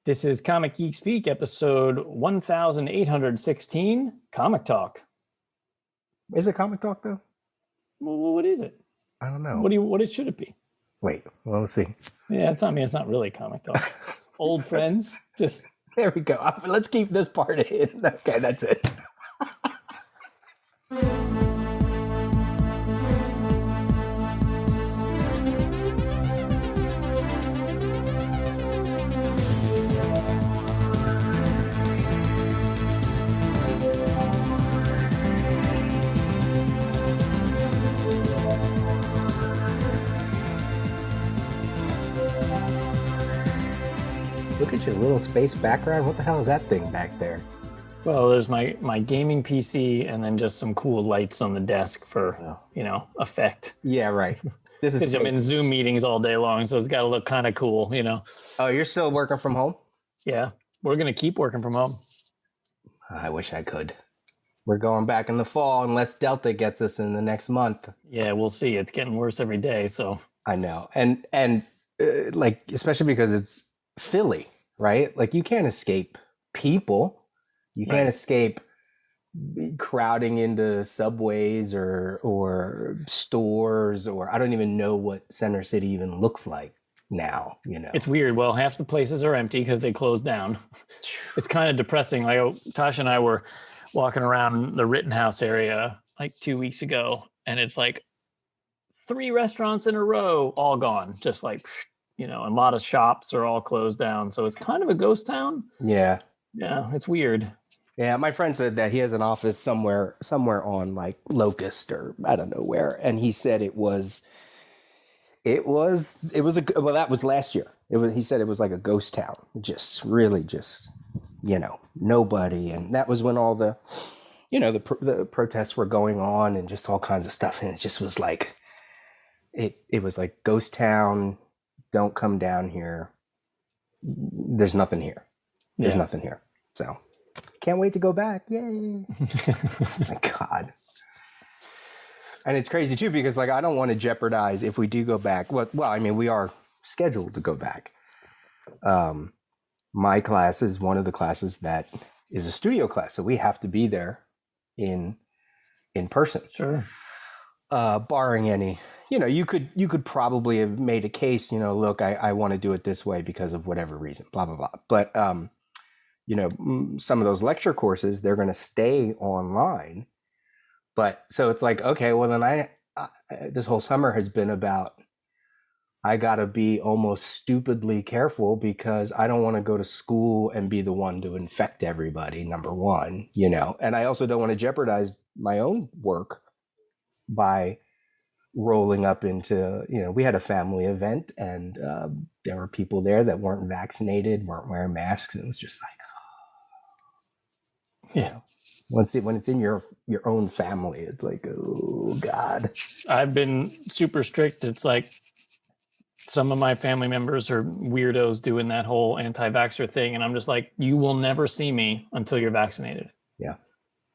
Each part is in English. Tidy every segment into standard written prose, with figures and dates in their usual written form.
This is Comic Geek Speak, episode 1816, Comic Talk. Is it Comic Talk though? Well, what is it? I don't know. What should it be? Wait, well, let's see. Yeah, it's not me. It's not really Comic Talk. Old friends, just There we go. Let's keep this part in. Okay, that's it. Look at your little space background. What the hell is that thing back there? well, there's my gaming PC and then just some cool lights on the desk for effect. Yeah, right. This is. Because I'm in Zoom meetings all day long, so it's got to look kind of cool, Oh, you're still working from home? Yeah, we're gonna keep working from home. I wish I could. We're going back in the fall unless Delta gets us in the next month. Yeah, we'll see. It's getting worse every day, so I know, and like especially because it's Philly, right? Like you can't escape people. You can't escape crowding into subways or stores, or I don't even know what Center City even looks like now. it's weird. Well, half the places are empty because they closed down. It's kind of depressing. Like Tasha and I were walking around the Rittenhouse area like 2 weeks ago, and it's like 3 restaurants in a row, all gone. Just like, and a lot of shops are all closed down. So it's kind of a ghost town. Yeah. Yeah, it's weird. Yeah, my friend said that he has an office somewhere on like Locust or I don't know where, and he said that was last year. He said it was like a ghost town, just really nobody, and that was when all the the protests were going on and just all kinds of stuff, and it just was like it was like ghost town. Don't come down here. There's nothing here. There's nothing here. So can't wait to go back. Yay. My God. And it's crazy too, because like, I don't want to jeopardize if we do go back. Well, I mean, we are scheduled to go back. My class is one of the classes that is a studio class. So we have to be there in person. Sure. Barring any, you could probably have made a case, look, I want to do it this way because of whatever reason, blah, blah, blah. But, some of those lecture courses, they're going to stay online. But so it's like, okay, well then I this whole summer has been about, I got to be almost stupidly careful because I don't want to go to school and be the one to infect everybody, number one, and I also don't want to jeopardize my own work by rolling up into, we had a family event and there were people there that weren't vaccinated, weren't wearing masks. And it was just like, yeah. When it's in your own family, it's like, oh God. I've been super strict. It's like some of my family members are weirdos doing that whole anti-vaxxer thing. And I'm just like, you will never see me until you're vaccinated. Yeah.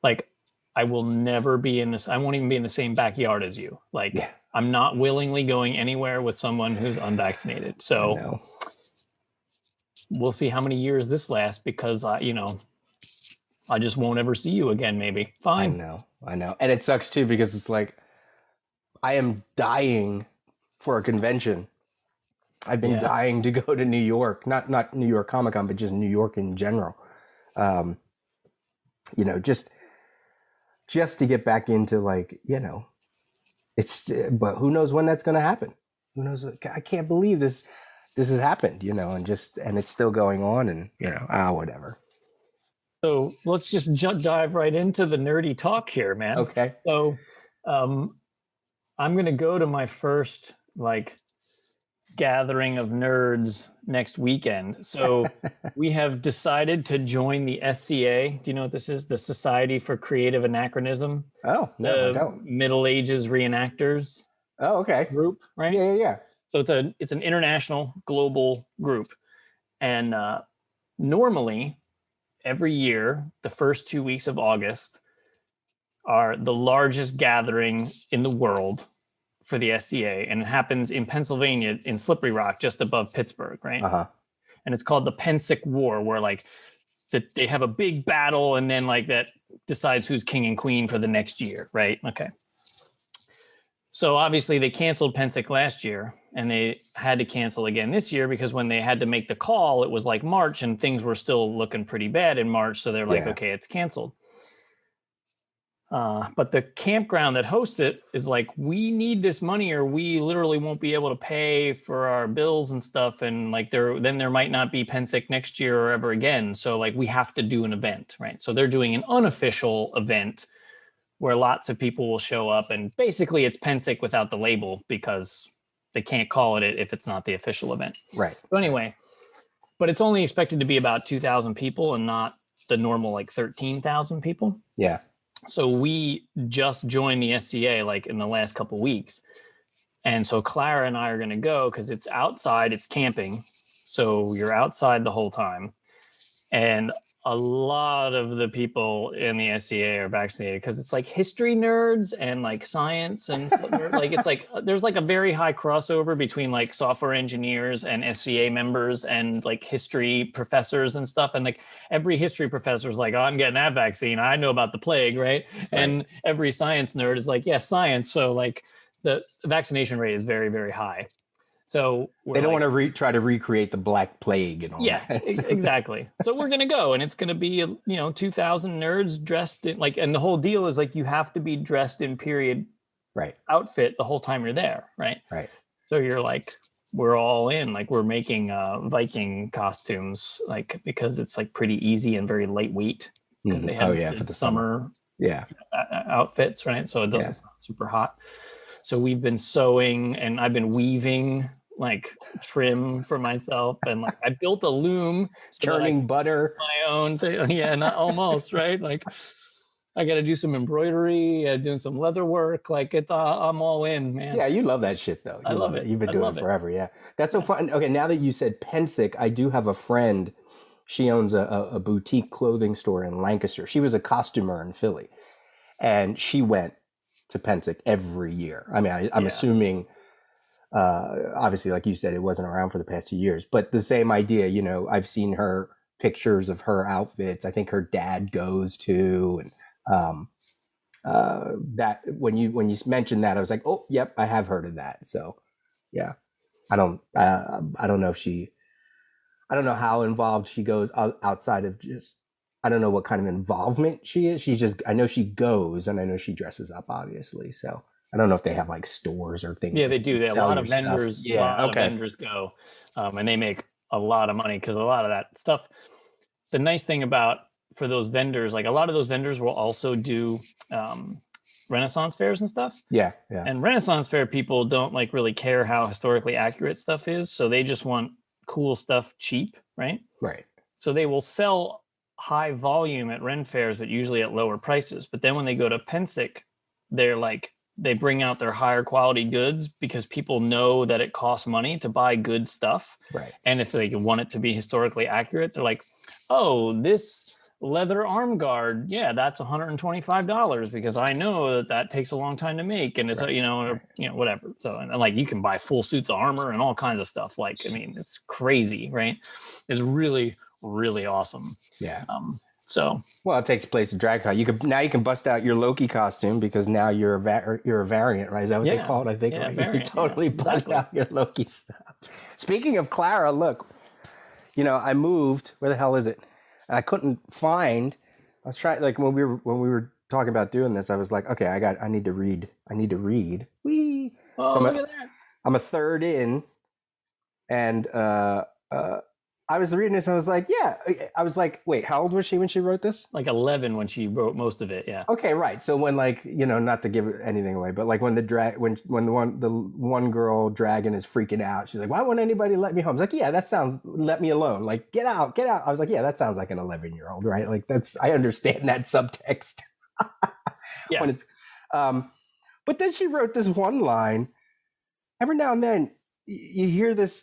Like, I will never be in this. I won't even be in the same backyard as you. Like, yeah. I'm not willingly going anywhere with someone who's unvaccinated. So we'll see how many years this lasts, because I just won't ever see you again, maybe. Fine. I know. And it sucks too, because it's like, I am dying for a convention. I've been dying to go to New York, not New York Comic Con, but just New York in general. Just to get back into like, but who knows when that's going to happen? Who knows? I can't believe this has happened, and it's still going on, and whatever. So let's just dive right into the nerdy talk here, man. Okay. So I'm going to go to my first gathering of nerds next weekend. So we have decided to join the SCA. Do you know what this is? The Society for Creative Anachronism. Oh, no, I don't. Middle Ages Reenactors. Oh, okay. Group, right? Yeah. So it's an international global group. And normally every year, the first 2 weeks of August are the largest gathering in the world for the SCA, and it happens in Pennsylvania in Slippery Rock, just above Pittsburgh, right? Uh-huh. and it's called the Pensic War, where like that they have a big battle, and then like that decides who's king and queen for the next year, right? Okay. So obviously they canceled Pensic last year, and they had to cancel again this year because when they had to make the call, it was like March, and things were still looking pretty bad in March. So they're like, okay, it's canceled. But the campground that hosts it is like, we need this money or we literally won't be able to pay for our bills and stuff. And like then there might not be Pensic next year or ever again. So like we have to do an event, right? So they're doing an unofficial event where lots of people will show up, and basically it's Pensic without the label because they can't call it if it's not the official event. Right. So anyway, but it's only expected to be about 2,000 people and not the normal like 13,000 people. Yeah. So we just joined the SCA like in the last couple of weeks. And so Clara and I are going to go because it's outside, it's camping. So you're outside the whole time. And a lot of the people in the SCA are vaccinated because it's like history nerds and like science and like it's like there's like a very high crossover between like software engineers and SCA members and like history professors and stuff. And like every history professor is like, oh, I'm getting that vaccine. I know about the plague, right? And every science nerd is like, yes, science. So like the vaccination rate is very, very high. So they don't want to try to recreate the Black Plague and all that. Exactly. So we're going to go, and it's going to be, 2,000 nerds dressed in like, and the whole deal is like, you have to be dressed in period outfit the whole time you're there. Right. Right. So you're like, we're all in, like we're making Viking costumes, like, because it's like pretty easy and very lightweight because they have for the summer outfits. Right. So it doesn't sound super hot. So we've been sewing and I've been weaving like trim for myself, and like I built a loom, churning butter, my own thing. Yeah, not almost right. Like I got to do some embroidery, doing some leather work. Like I'm all in, man. Yeah, you love that shit though. I love it. You've been doing it forever. Yeah, that's so fun. Okay, now that you said Pensic, I do have a friend. She owns a boutique clothing store in Lancaster. She was a costumer in Philly, and she went to Pensic every year. I mean, I'm assuming. Obviously, like you said, it wasn't around for the past 2 years, but the same idea, I've seen her pictures of her outfits. I think her dad goes to, and that when you mentioned that, I was like, oh, yep, I have heard of that. So yeah, I don't know I don't know how involved she goes outside of just, I don't know what kind of involvement she is. I know she goes, and I know she dresses up, obviously. So I don't know if they have like stores or things. Yeah, they do. They have a lot of vendors. Yeah, a lot of vendors go, and they make a lot of money because a lot of that stuff. The nice thing about for those vendors, like a lot of those vendors will also do Renaissance fairs and stuff. Yeah. And Renaissance fair people don't like really care how historically accurate stuff is, so they just want cool stuff cheap, right? Right. So they will sell high volume at Ren fairs, but usually at lower prices. But then when they go to Pensic, they bring out their higher quality goods because people know that it costs money to buy good stuff. Right. And if they want it to be historically accurate, they're like, oh, this leather arm guard, yeah, that's $125 because I know that takes a long time to make. And it's, whatever. So, and like you can buy full suits of armor and all kinds of stuff. Like, I mean, it's crazy, right? It's really, really awesome. Yeah. So it takes place at DragCon. You can bust out your Loki costume because now you're a variant, right? Is that what they call it? I think variant, you totally bust out your Loki stuff. Speaking of Clara, look, I moved. Where the hell is it? I couldn't find. I was trying, like when we were talking about doing this, I was like, okay, I need to read. Whee! Oh, so look at that! I'm a third in, and I was reading this and I was like, wait, how old was she when she wrote this? Like 11 when she wrote most of it, yeah. Okay, right. So when not to give anything away, but like when the one girl dragon is freaking out, she's like, why won't anybody let me home? I was like, yeah, that sounds, let me alone. Like, get out. I was like, yeah, that sounds like an 11-year-old, right? Like I understand that subtext. Yeah. But then she wrote this one line. Every now and then you hear this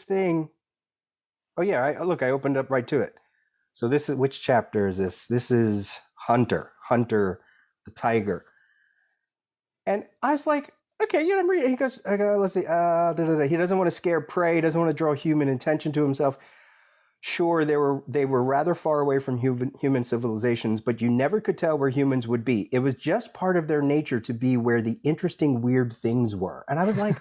thing. Oh yeah, I opened up right to it. So this is, which chapter is this? This is Hunter the tiger. And I was like, okay, I'm reading. He goes, let's see, he doesn't want to scare prey, he doesn't want to draw human attention to himself. Sure, they were rather far away from human civilizations, but you never could tell where humans would be. It was just part of their nature to be where the interesting, weird things were. And I was like,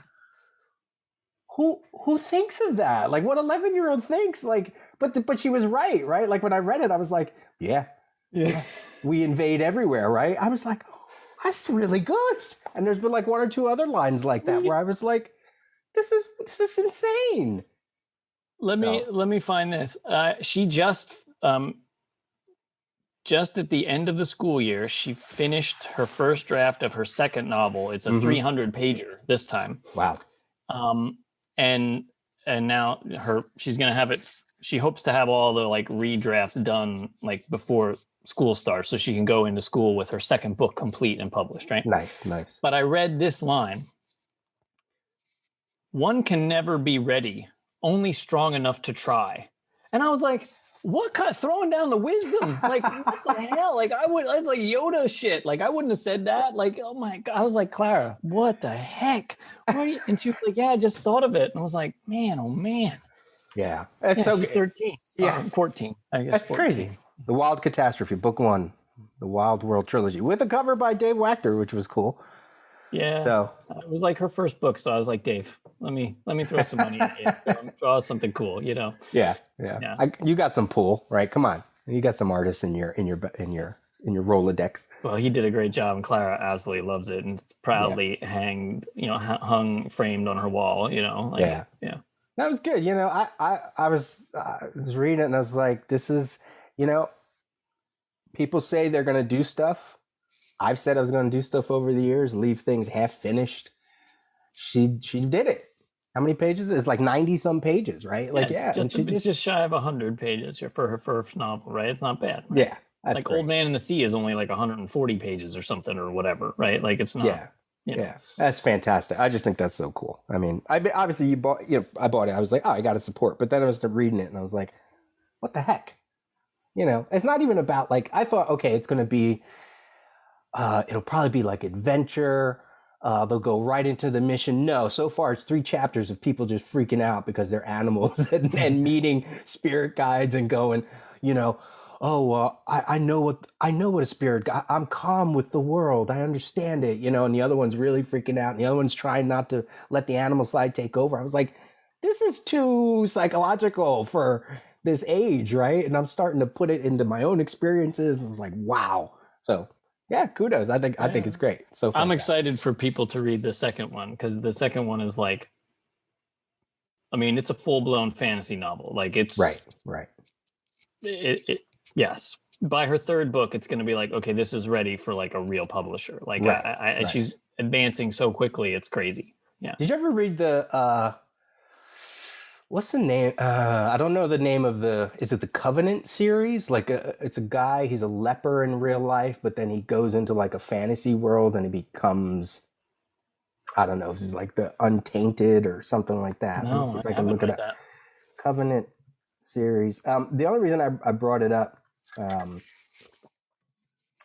who thinks of that? Like, what 11-year-old thinks? Like, but she was right, right? Like when I read it, I was like, yeah, we invade everywhere, right? I was like, oh, that's really good. And there's been like one or two other lines like that where I was like, this is insane. Let me find this. She just at the end of the school year, she finished her first draft of her second novel. It's a 300-pager this time. Wow. And now she's gonna have it. She hopes to have all the like redrafts done like before school starts, so she can go into school with her second book complete and published. Right. Nice. But I read this line: "One can never be ready, only strong enough to try." And I was like, what kind of throwing down the wisdom? Like, what the hell? Like, I was like Yoda shit. Like, I wouldn't have said that. Like, oh my God. I was like, Clara, what the heck? And she was like, yeah, I just thought of it. And I was like, man, oh man. Yeah. That's so she's 13. Yeah. 14, I guess. That's 14. crazy. The Wild Catastrophe, Book 1, the Wild World Trilogy, with a cover by Dave Wachter, which was cool. Yeah. So it was like her first book. So I was like, Dave, let me throw some money at you. Draw something cool, you know? Yeah. You got some pull, right? Come on. You got some artists in your Rolodex. Well, he did a great job, and Clara absolutely loves it, and it's proudly hung framed on her wall. You know, like, yeah. That was good. You know, I was reading it and I was like, this is, you know, people say they're going to do stuff. I've said I was going to do stuff over the years, leave things half finished. She did it. How many pages? It's like 90 some pages, right? Like, it's just shy of 100 pages for her first novel, right? It's not bad. Right? Yeah. That's like great. Old Man in the Sea is only like 140 pages or something or whatever, right? Like it's not. Yeah. Yeah, that's fantastic. I just think that's so cool. I mean, obviously I bought it. I was like, oh, I got to support. But then I was reading it and I was like, what the heck? You know, it's not even about like, I thought, okay, it's going to be, it'll probably be like adventure. They'll go right into the mission. No, so far it's 3 chapters of people just freaking out because they're animals and meeting spirit guides and going, you know, I know what a spirit. I'm calm with the world. I understand it, you know. And the other one's really freaking out, and the other one's trying not to let the animal side take over. I was like, this is too psychological for this age, right? And I'm starting to put it into my own experiences. I was like, wow. So yeah, kudos. I think it's great. So I'm excited for people to read the second one because the second one is like, I mean, it's a full-blown fantasy novel. Like it's right. Yes. By her third book, it's going to be like, okay, this is ready for like a real publisher. Like she's advancing so quickly. It's crazy. Yeah. Did you ever read the, what's the name? I don't know the name of is it the Covenant series? Like it's a guy, he's a leper in real life, but then he goes into like a fantasy world and he becomes, I don't know if it's like the Untainted or something like that. No, Let me see if I can look it up. Covenant series. The only reason I brought it up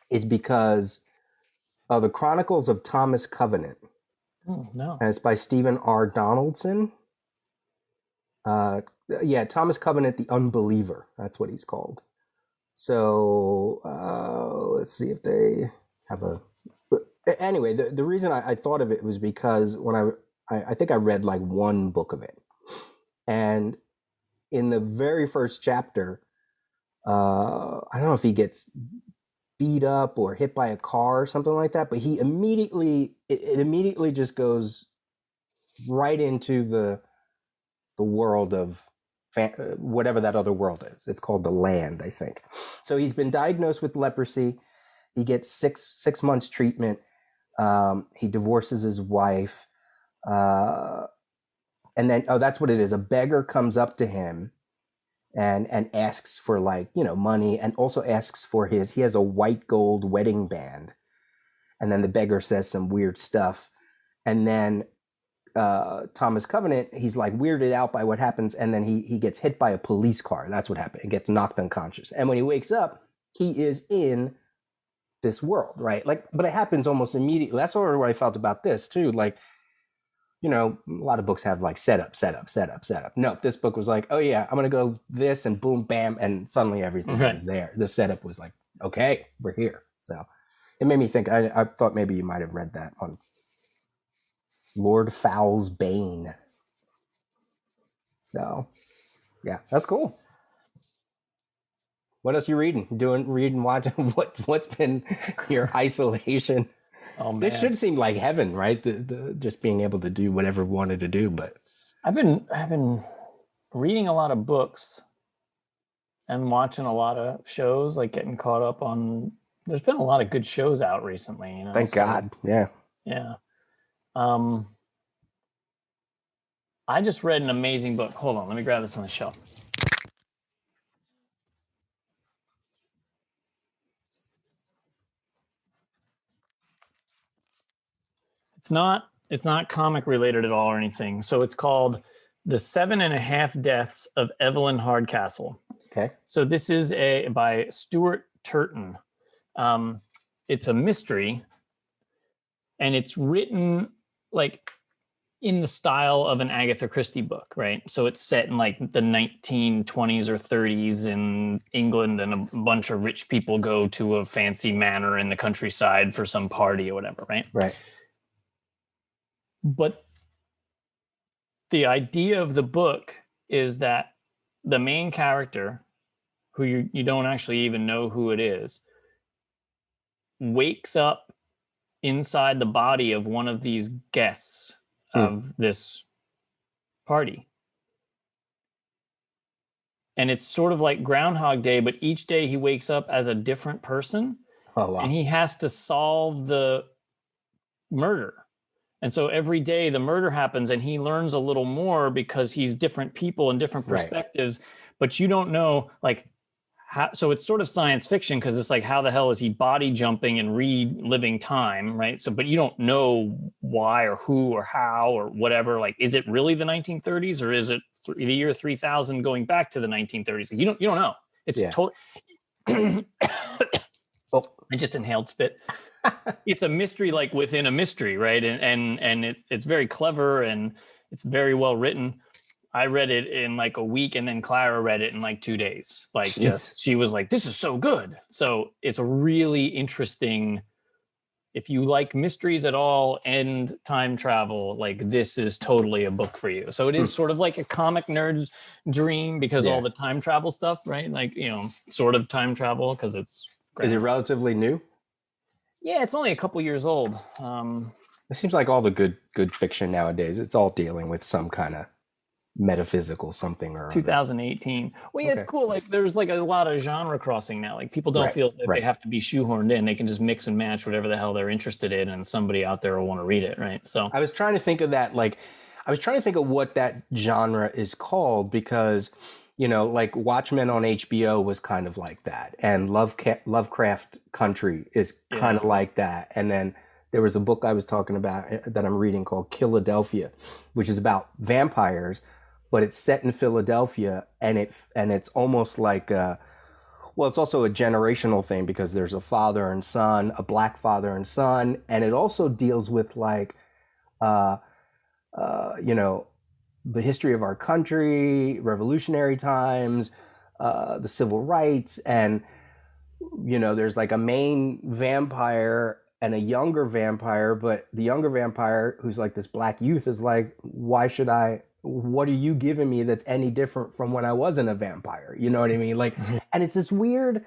is because of the Chronicles of Thomas Covenant. Oh, no. And it's by Stephen R. Donaldson. Thomas Covenant, the Unbeliever. That's what he's called. So let's see if they have a. But anyway, the reason I thought of it was because when I think I read like one book of it, and in the very first chapter, I don't know if he gets beat up or hit by a car or something like that, but it immediately just goes right into the world of whatever that other world is. It's called the Land, I think. So he's been diagnosed with leprosy. He gets six months treatment. He divorces his wife. And then, that's what it is. A beggar comes up to him and asks for like, you know, money, and also asks for he has a white gold wedding band. And then the beggar says some weird stuff. And then Thomas Covenant, he's like weirded out by what happens. And then he gets hit by a police car. That's what happened. He gets knocked unconscious. And when he wakes up, he is in this world, right? Like, but it happens almost immediately. That's sort of what I felt about this too. Like, you know, a lot of books have like setup, setup, setup, setup. No, this book was like, oh yeah, I'm gonna go this and boom, bam, and suddenly everything Right. was there. The setup was like, okay, we're here. So it made me think. I thought maybe you might have read that on Lord Fowl's Bane. So yeah, that's cool. What else you reading? Reading, watching? What's been your isolation? Oh man, This should seem like heaven, right? The just being able to do whatever we wanted to do. But I've been reading a lot of books and watching a lot of shows, like getting caught up on. There's been a lot of good shows out recently. You know, thank God, yeah. Yeah. I just read an amazing book. Hold on, let me grab this on the shelf. It's not comic related at all or anything. So it's called The 7.5 Deaths of Evelyn Hardcastle. Okay. So this is by Stuart Turton. It's a mystery, and it's written like in the style of an Agatha Christie book, right? So it's set in like the 1920s or 30s in England, and a bunch of rich people go to a fancy manor in the countryside for some party or whatever, right? Right. But the idea of the book is that the main character, who you don't actually even know who it is, wakes up inside the body of one of these guests of this party. And it's sort of like Groundhog Day, but each day he wakes up as a different person. Oh, wow. And he has to solve the murder. And so every day the murder happens and he learns a little more because he's different people and different perspectives, right. But you don't know, like, how, so it's sort of science fiction because it's like, how the hell is he body jumping and reliving time, right? So, but you don't know why or who or how or whatever. Like, is it really the 1930s or is it the year 3000 going back to the 1930s? You don't know. It's totally. Oh, I just inhaled spit. It's a mystery, like within a mystery, right? And it's very clever and it's very well written. I read it in like a week, and then Clara read it in like 2 days. Like, she was like, "This is so good." So it's a really interesting. If you like mysteries at all and time travel, like this is totally a book for you. So it is sort of like a comic nerd's dream because all the time travel stuff, right? Like, you know, sort of time travel because it's. Is it relatively new? Yeah, it's only a couple years old. It seems like all the good fiction nowadays, it's all dealing with some kind of metaphysical something or 2018. Well, yeah, It's cool. Like there's like a lot of genre crossing now. Like people don't feel that they have to be shoehorned in. They can just mix and match whatever the hell they're interested in, and somebody out there will want to read it, right? So I was trying to think of that. Like I was trying to think of what that genre is called because, you know, like Watchmen on HBO was kind of like that, and Lovecraft Country is kind of like that. And then there was a book I was talking about that I'm reading called Philadelphia, which is about vampires, but it's set in Philadelphia, and it's almost like it's also a generational thing because there's a father and son, a black father and son, and it also deals with like you know, the history of our country, revolutionary times, the civil rights, and you know, there's like a main vampire and a younger vampire, but the younger vampire, who's like this black youth, is like, what are you giving me that's any different from when I wasn't a vampire? You know what I mean? Like, and it's this weird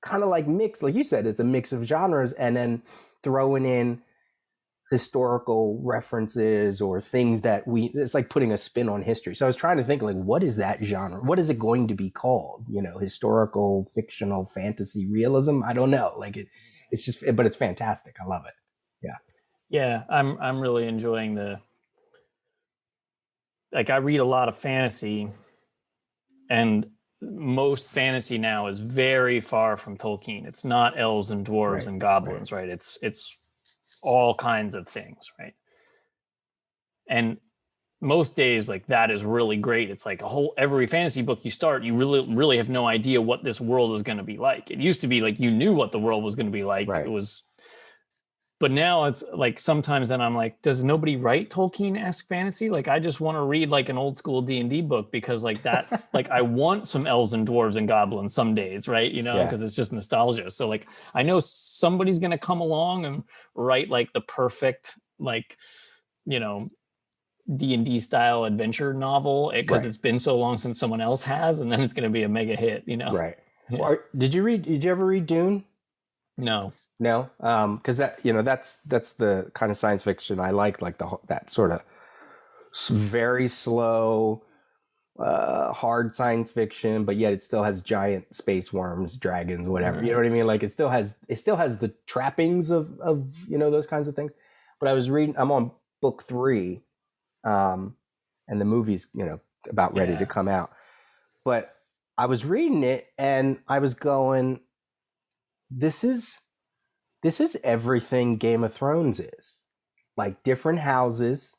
kind of like mix, like you said, it's a mix of genres, and then throwing in historical references or things that it's like putting a spin on history. So I was trying to think, like, what is that genre? What is it going to be called? You know, historical, fictional, fantasy, realism? I don't know. Like it's just, but it's fantastic. I love it. Yeah. Yeah. I'm really enjoying I read a lot of fantasy, and most fantasy now is very far from Tolkien. It's not elves and dwarves and goblins, right? It's all kinds of things, right? And most days, like, that is really great. It's like every fantasy book you start, you really have no idea what this world is going to be like. It used to be like you knew what the world was going to be like. It was But now it's like sometimes then I'm like, does nobody write Tolkien-esque fantasy? Like I just want to read like an old school D&D book because like that's like I want some elves and dwarves and goblins some days, right? You know, Yeah. because it's just nostalgia. So like I know somebody's gonna come along and write like the perfect like, you know, D&D style adventure novel because Right. it's been so long since someone else has, and then it's gonna be a mega hit, you know. Right. Yeah. Well, did you ever read Dune? No. No, because that that's the kind of science fiction I like that sort of very slow, hard science fiction, but yet it still has giant space worms, dragons, whatever. You know what I mean? Like it still has the trappings of those kinds of things. But I'm on book 3, and the movie's about ready to come out. But I was reading it and I was going, this is everything Game of Thrones is. Like different houses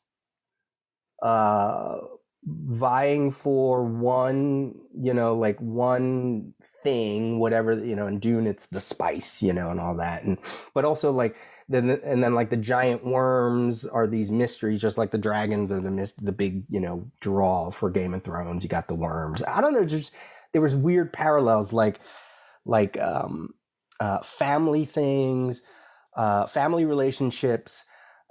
vying for one thing, whatever, in Dune it's the spice, and all that. But also like then like the giant worms are these mysteries, just like the dragons are the big, draw for Game of Thrones. You got the worms. I don't know, just there was weird parallels like family things, family relationships,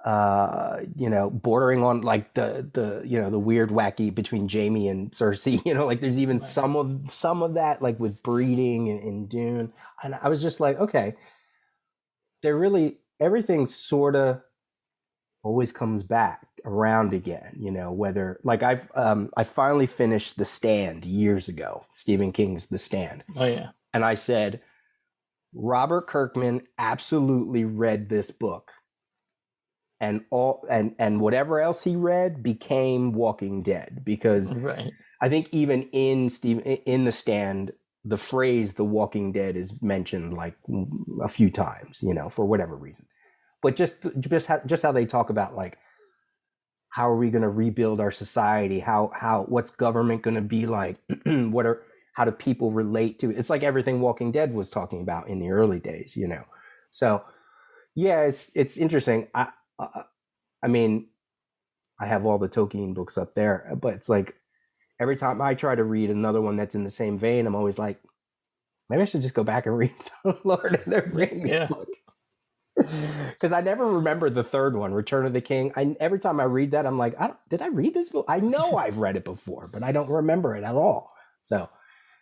bordering on like the weird wacky between Jamie and Cersei. Like there's even some of that, like with breeding in Dune. And I was just like, okay, everything sort of always comes back around again, whether like I finally finished The Stand years ago, Stephen King's The Stand. Oh yeah. And I said, Robert Kirkman absolutely read this book, and whatever else he read became Walking Dead, because right. I think even in The Stand, the phrase "The Walking Dead" is mentioned like a few times, for whatever reason. But just how they talk about like, how are we going to rebuild our society? What's government going to be like? How do people relate to it? It's like everything Walking Dead was talking about in the early days, So, yeah, it's interesting. I mean, I have all the Tolkien books up there, but it's like every time I try to read another one that's in the same vein, I'm always like, maybe I should just go back and read the Lord of the Rings book. Because I never remember the third one, Return of the King. Every time I read that, I'm like, did I read this book? I know I've read it before, but I don't remember it at all. So,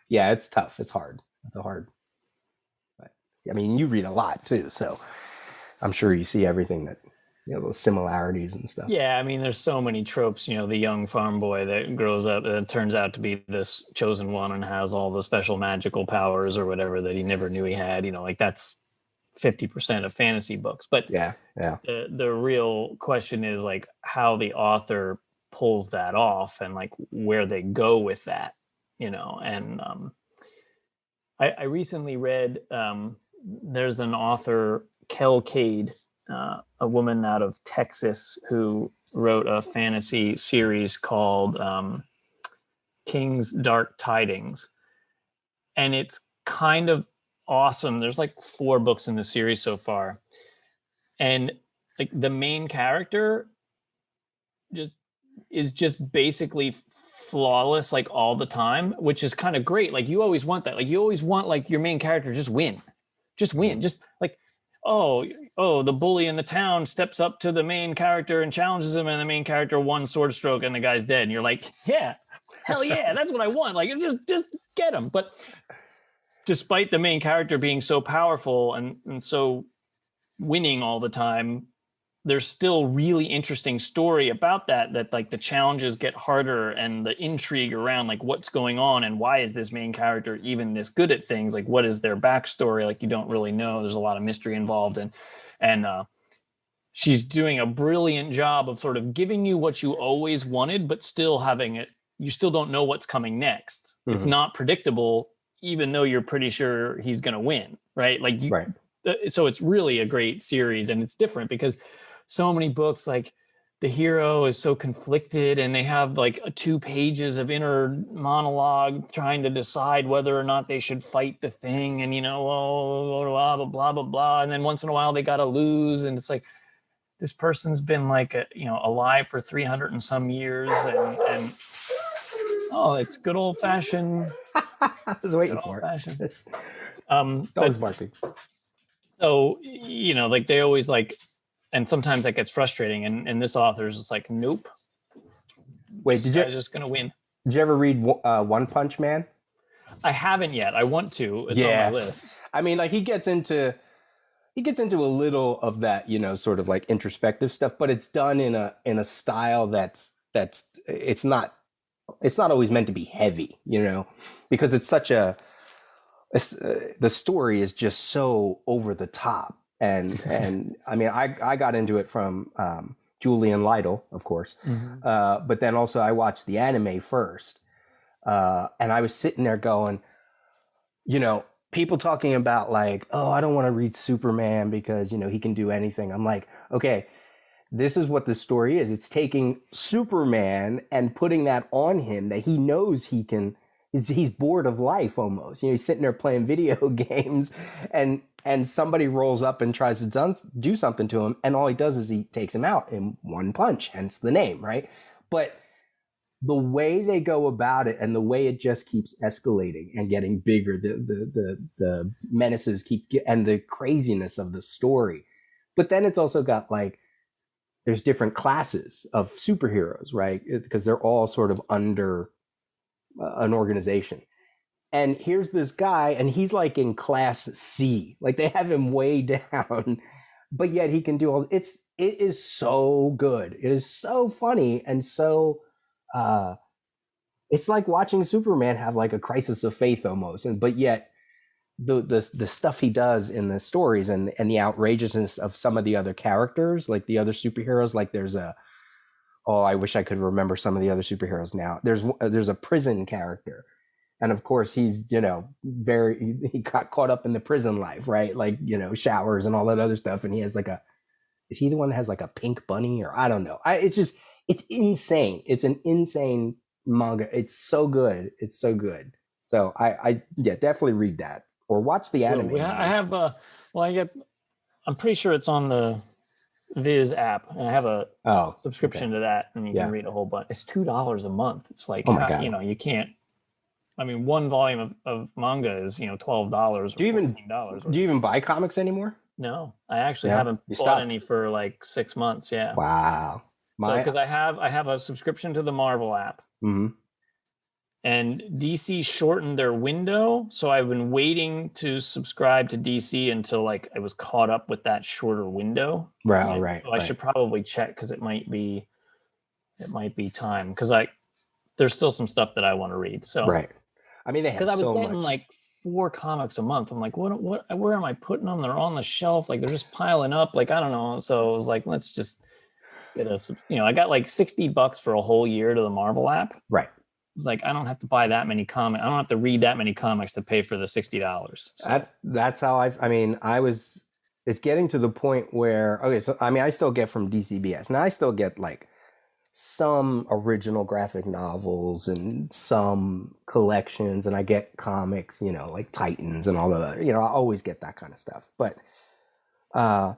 yeah, it's tough. It's hard. It's hard. But I mean, you read a lot too, so I'm sure you see everything that those similarities and stuff. Yeah, I mean, there's so many tropes. The young farm boy that grows up and turns out to be this chosen one and has all the special magical powers or whatever that he never knew he had. Like that's 50% of fantasy books. But yeah, the real question is like how the author pulls that off and like where they go with that. And I recently read there's an author, Kel Cade, a woman out of Texas who wrote a fantasy series called King's Dark Tidings. And it's kind of awesome. There's like 4 books in the series so far. And like the main character is just basically flawless like all the time, which is kind of great. Like you always want that. Like you always want like your main character just win. Just like the bully in the town steps up to the main character and challenges him, and the main character one sword stroke and the guy's dead. And you're like, yeah, hell yeah, that's what I want. Like just get him. But despite the main character being so powerful and so winning all the time, there's still really interesting story about that like the challenges get harder and the intrigue around like what's going on and why is this main character even this good at things, like what is their backstory, like you don't really know. There's a lot of mystery involved, and she's doing a brilliant job of sort of giving you what you always wanted but still having it, you still don't know what's coming next. It's not predictable even though you're pretty sure he's going to win, right? Like so it's really a great series, and it's different because so many books like the hero is so conflicted, and they have like 2 pages of inner monologue trying to decide whether or not they should fight the thing, and blah blah blah blah blah, and then once in a while they gotta lose, and it's like this person's been like alive for 300 and some years, and oh, it's good old fashioned. I was waiting for it. Dogs barking. So like they always like, and sometimes that gets frustrating, and this author's just like, nope. Wait, did you just gonna win? Did you ever read One Punch Man? I haven't yet. I want to. It's on my list. I mean, like he gets into a little of that, sort of like introspective stuff, but it's done in a style that's it's not always meant to be heavy, because it's such the story is just so over the top. And I mean, I got into it from Julian Lytle, of course. Mm-hmm. But then also I watched the anime first. And I was sitting there going, people talking about like, oh, I don't want to read Superman because, he can do anything. I'm like, okay, this is what the story is. It's taking Superman and putting that on him that he knows he can. He's bored of life almost. He's sitting there playing video games and somebody rolls up and tries to do something to him. And all he does is he takes him out in one punch, hence the name, right? But the way they go about it and the way it just keeps escalating and getting bigger, the menaces and the craziness of the story. But then it's also got like, there's different classes of superheroes, right? Because they're all sort of under an organization. And here's this guy, and he's like in class C, like they have him way down, but yet he can do all. It is so good. It is so funny, and so it's like watching Superman have like a crisis of faith almost, but yet the stuff he does in the stories and the outrageousness of some of the other characters, like the other superheroes, like there's I wish I could remember some of the other superheroes now. There's a prison character. And of course he's, he got caught up in the prison life, right? Like, showers and all that other stuff. And he has like is he the one that has like a pink bunny or I don't know. It's insane. It's an insane manga. It's so good. It's so good. So I definitely read that or watch the anime. I'm pretty sure it's on the Viz app, and I have a subscription to that, and you can read a whole bunch. It's $2 a month. It's like, you can't. I mean, one volume of manga is $12. Do you even buy comics anymore? No, I actually haven't bought any for like 6 months. Yeah. Wow. Because I have a subscription to the Marvel app. Mm-hmm. And DC shortened their window, so I've been waiting to subscribe to DC until like I was caught up with that shorter window. Right. So I should probably check because it might be time because there's still some stuff that I want to read. So right. I mean, they have so much. Because I was getting like 4 comics a month. I'm like, what? Where am I putting them? They're on the shelf. Like they're just piling up. Like I don't know. So I was like, let's just get I got like $60 for a whole year to the Marvel app. Right. It's like I don't have to buy that many comics. I don't have to read that many comics to pay for the $60. So. That's how it's getting to the point where I still get from DCBS. Now I still get like some original graphic novels and some collections, and I get comics, like Titans and all of that. I always get that kind of stuff. But I've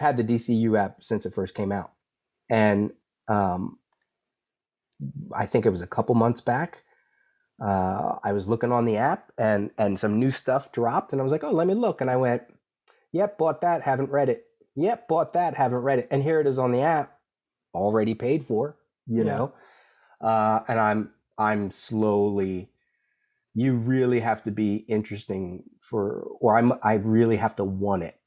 had the DCU app since it first came out, and I think it was a couple months back. I was looking on the app and some new stuff dropped, and I was like, oh, let me look. And I went, yep, bought that, haven't read it. Yep, bought that, haven't read it. And here it is on the app, already paid for, know. And I'm slowly, you really have to be interesting I really have to want it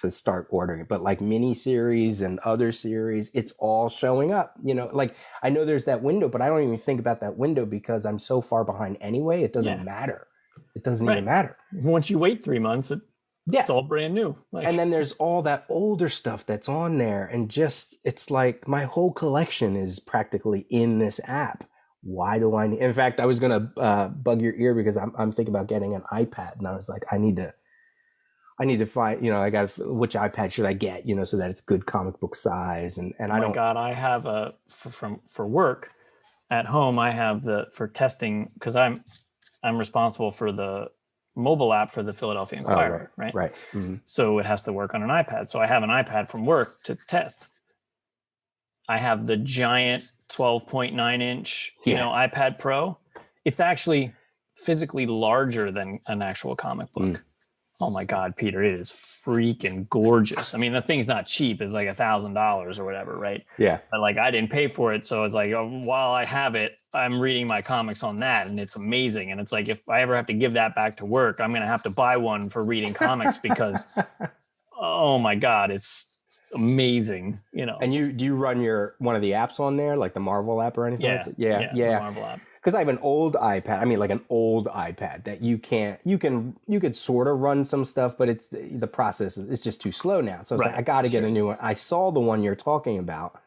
to start ordering it. But like mini series and other series, it's all showing up, like I know there's that window, but I don't even think about that window because I'm so far behind anyway. It doesn't matter. It doesn't even matter. Once you wait 3 months, it's all brand new. And then there's all that older stuff that's on there. And it's like my whole collection is practically in this app. Why do I need, in fact, I was going to bug your ear because I'm thinking about getting an iPad, and I was like, I need I need to find, I got which iPad should I get, so that it's good comic book size, and Oh I my don't. God, I have for work at home. I have for testing because I'm responsible for the mobile app for the Philadelphia Oh, right, Inquirer, right? right. Mm-hmm. So it has to work on an iPad. So I have an iPad from work to test. I have the giant 12.9-inch, iPad Pro. It's actually physically larger than an actual comic book. Mm. Oh my God, Peter, it is freaking gorgeous. I mean, the thing's not cheap. It's like $1,000 or whatever, right? Yeah. But like, I didn't pay for it. So it's like, while I have it, I'm reading my comics on that, and it's amazing. And it's like, if I ever have to give that back to work, I'm going to have to buy one for reading comics because, oh my God, it's amazing, And do you run one of the apps on there, like the Marvel app or anything? Yeah, like that? Yeah. The Marvel app. Because I have an old iPad. I mean, like an old iPad that you could sort of run some stuff, but the process is just too slow now. So it's like, I got to get a new one. I saw the one you're talking about,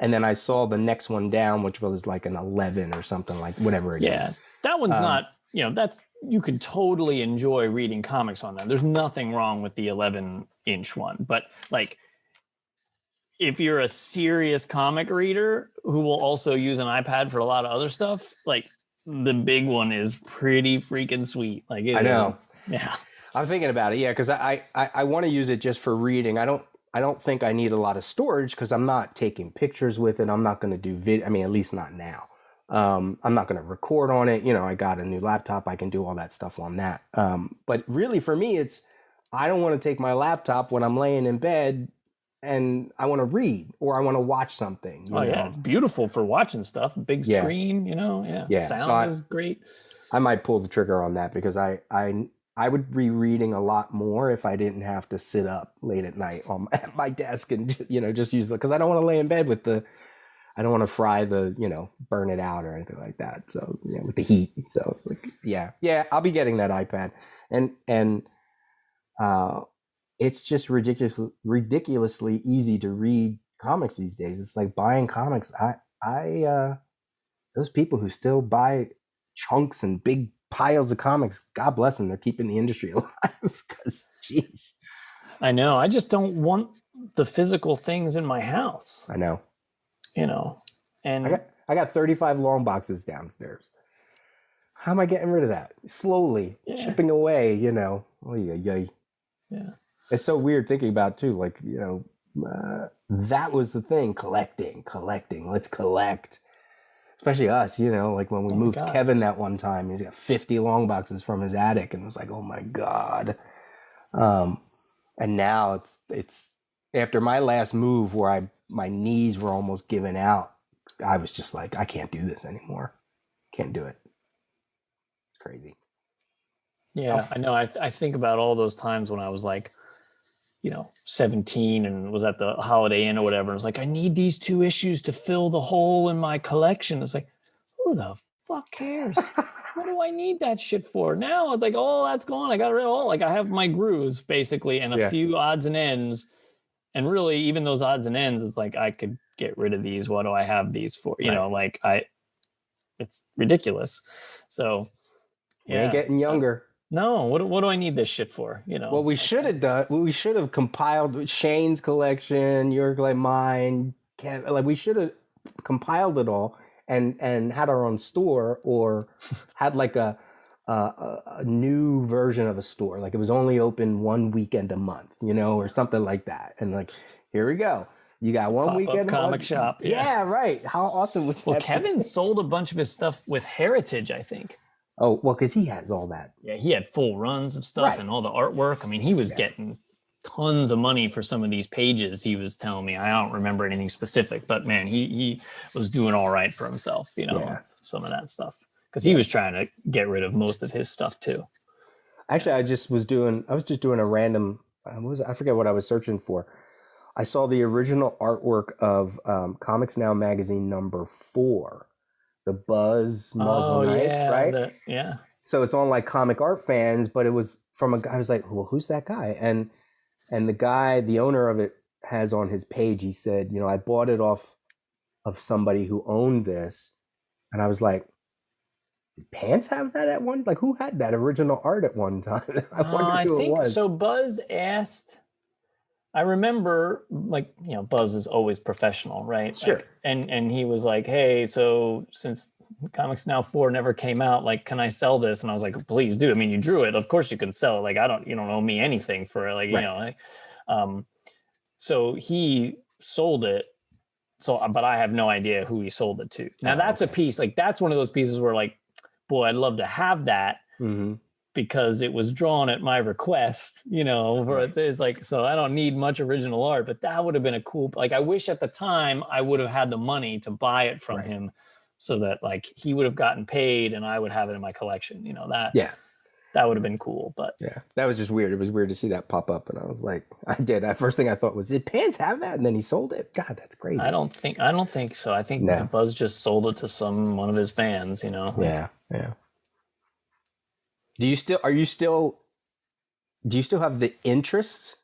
and then I saw the next one down, which was like an 11 or something, like whatever it is. Yeah, that one's not. You can totally enjoy reading comics on that. There's nothing wrong with the 11-inch one, but like, if you're a serious comic reader who will also use an iPad for a lot of other stuff, like the big one is pretty freaking sweet. Like I know. Yeah. I'm thinking about it. Yeah. Cause I want to use it just for reading. I don't think I need a lot of storage because I'm not taking pictures with it. I'm not going to do video. I mean, at least not now. I'm not going to record on it. I got a new laptop. I can do all that stuff on that. But really for me, I don't want to take my laptop when I'm laying in bed and I want to read or I want to watch something. Yeah, it's beautiful for watching stuff. Big screen, Yeah. Sound is great. I might pull the trigger on that because I would be reading a lot more if I didn't have to sit up late at night at my desk and just use because I don't want to lay in bed I don't want to fry burn it out or anything like that. So with the heat. So it's like I'll be getting that iPad and it's just ridiculously easy to read comics these days. It's like buying comics. Those people who still buy chunks and big piles of comics, God bless them. They're keeping the industry alive because, geez. I know. I just don't want the physical things in my house. I know. And I got 35 long boxes downstairs. How am I getting rid of that? Slowly, chipping away, Oh, yeah. It's so weird thinking about too, like, that was the thing, collecting. Let's collect. Especially us, like when we moved Kevin that one time, he's got 50 long boxes from his attic and it was like, oh my God. And now it's after my last move where my knees were almost giving out, I was just like, I can't do this anymore. Can't do it. It's crazy. Yeah, I know. I think about all those times when I was like, 17 and was at the Holiday Inn or whatever. I was like, I need these 2 issues to fill the hole in my collection. It's like, who the fuck cares? What do I need that shit for? Now it's like, oh, that's gone. I got rid of all. Like I have my grooves basically and a few odds and ends. And really, even those odds and ends, it's like I could get rid of these. What do I have these for? It's ridiculous. So we ain't getting younger. No, what do I need this shit for? What we should have done, we should have compiled Shane's collection, your mine, like we should have compiled it all and had our own store or had like a new version of a store. Like it was only open one weekend a month, or something like that. And like, here we go. You got one weekend comic shop. Yeah, right. How awesome was that? Well, Kevin sold a bunch of his stuff with Heritage, I think. Oh, well, because he has all that. Yeah, he had full runs of stuff and all the artwork. I mean, he was getting tons of money for some of these pages. He was telling me, I don't remember anything specific, but man, he was doing all right for himself, some of that stuff. Because he was trying to get rid of most of his stuff too. Actually, I was just doing a random, I forget what I was searching for. I saw the original artwork of Comics Now magazine number 4. The Buzz Marvel Knights, right? Yeah. So it's on like Comic Art Fans, but it was from a guy. I was like, well, who's that guy? And the guy, the owner of it, has on his page, he said, I bought it off of somebody who owned this. And I was like, Pants have that at one? Like, who had that original art at one time? I wonder I who it think was. so. Buzz asked. I remember, like, Buzz is always professional, right? Sure. Like, and he was like, "Hey, so since Comics Now 4 never came out, like, can I sell this?" And I was like, "Please do. I mean, you drew it. Of course you can sell it. Like, you don't owe me anything for it. Like, Right. um, so he sold it. So, but I have no idea who he sold it to. Now, that's a piece, like, that's one of those pieces where, like, boy, I'd love to have that. Mm-hmm. Because it was drawn at my request, it's like, so I don't need much original art, but that would have been a cool, like, I wish at the time I would have had the money to buy it from him so that, like, he would have gotten paid and I would have it in my collection, that would have been cool. But yeah, that was just weird. It was weird to see that pop up. And I was like, first thing I thought was, did Pants have that? And then he sold it. God, that's crazy. I don't think so. I think Buzz just sold it to one of his fans, Yeah. Do you still have the interest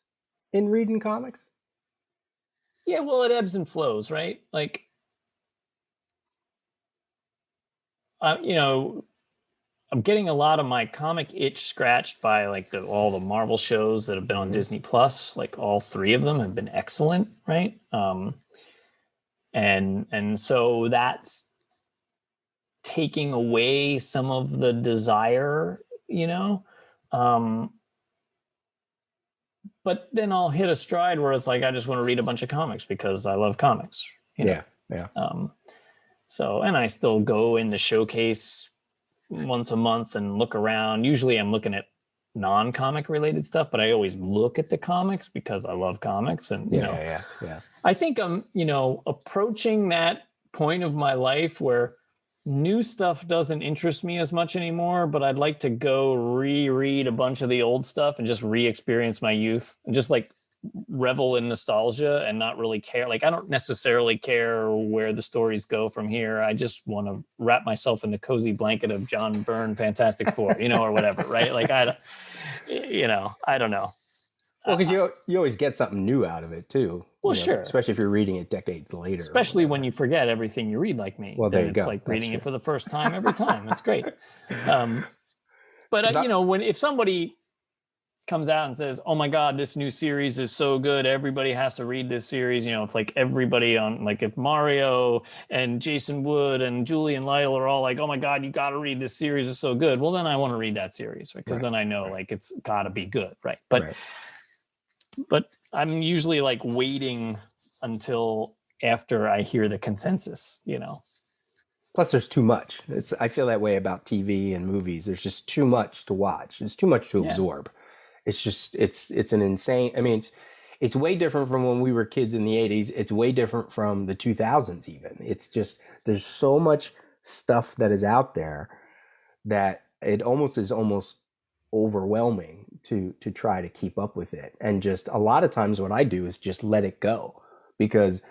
in reading comics? Yeah, well, it ebbs and flows, right? Like, I'm getting a lot of my comic itch scratched by, like, all the Marvel shows that have been on Disney Plus. Like, all 3 of them have been excellent, right? And so that's taking away some of the desire, but then I'll hit a stride where it's like, I just want to read a bunch of comics because I love comics. Yeah. So, and I still go in the showcase once a month and look around. Usually I'm looking at non-comic related stuff, but I always look at the comics because I love comics. And, I think I'm, approaching that point of my life where new stuff doesn't interest me as much anymore, but I'd like to go reread a bunch of the old stuff and just re-experience my youth and just, like, revel in nostalgia and not really care. Like, I don't necessarily care where the stories go from here. I just want to wrap myself in the cozy blanket of John Byrne Fantastic Four, or whatever, right? Like, I don't know. Well, because you always get something new out of it too. Well, sure. Especially if you're reading it decades later. Especially when you forget everything you read, like me. Well, there you go. It's like reading it for the first time every time. That's great. But if somebody comes out and says, "Oh my God, this new series is so good, everybody has to read this series," if, like, everybody on, like, if Mario and Jason Wood and Julian Lytle are all like, "Oh my God, you got to read this series, it's so good," well, then I want to read that series, right? Because then I know, like, it's got to be good, right? But I'm usually, like, waiting until after I hear the consensus, Plus, there's too much. I feel that way about TV and movies. There's just too much to watch. It's too much to absorb. It's just it's an insane. I mean, it's way different from when we were kids in the 80s. It's way different from the 2000s even. It's just, there's so much stuff that is out there that it is almost overwhelming to try to keep up with it. And just a lot of times what I do is just let it go, because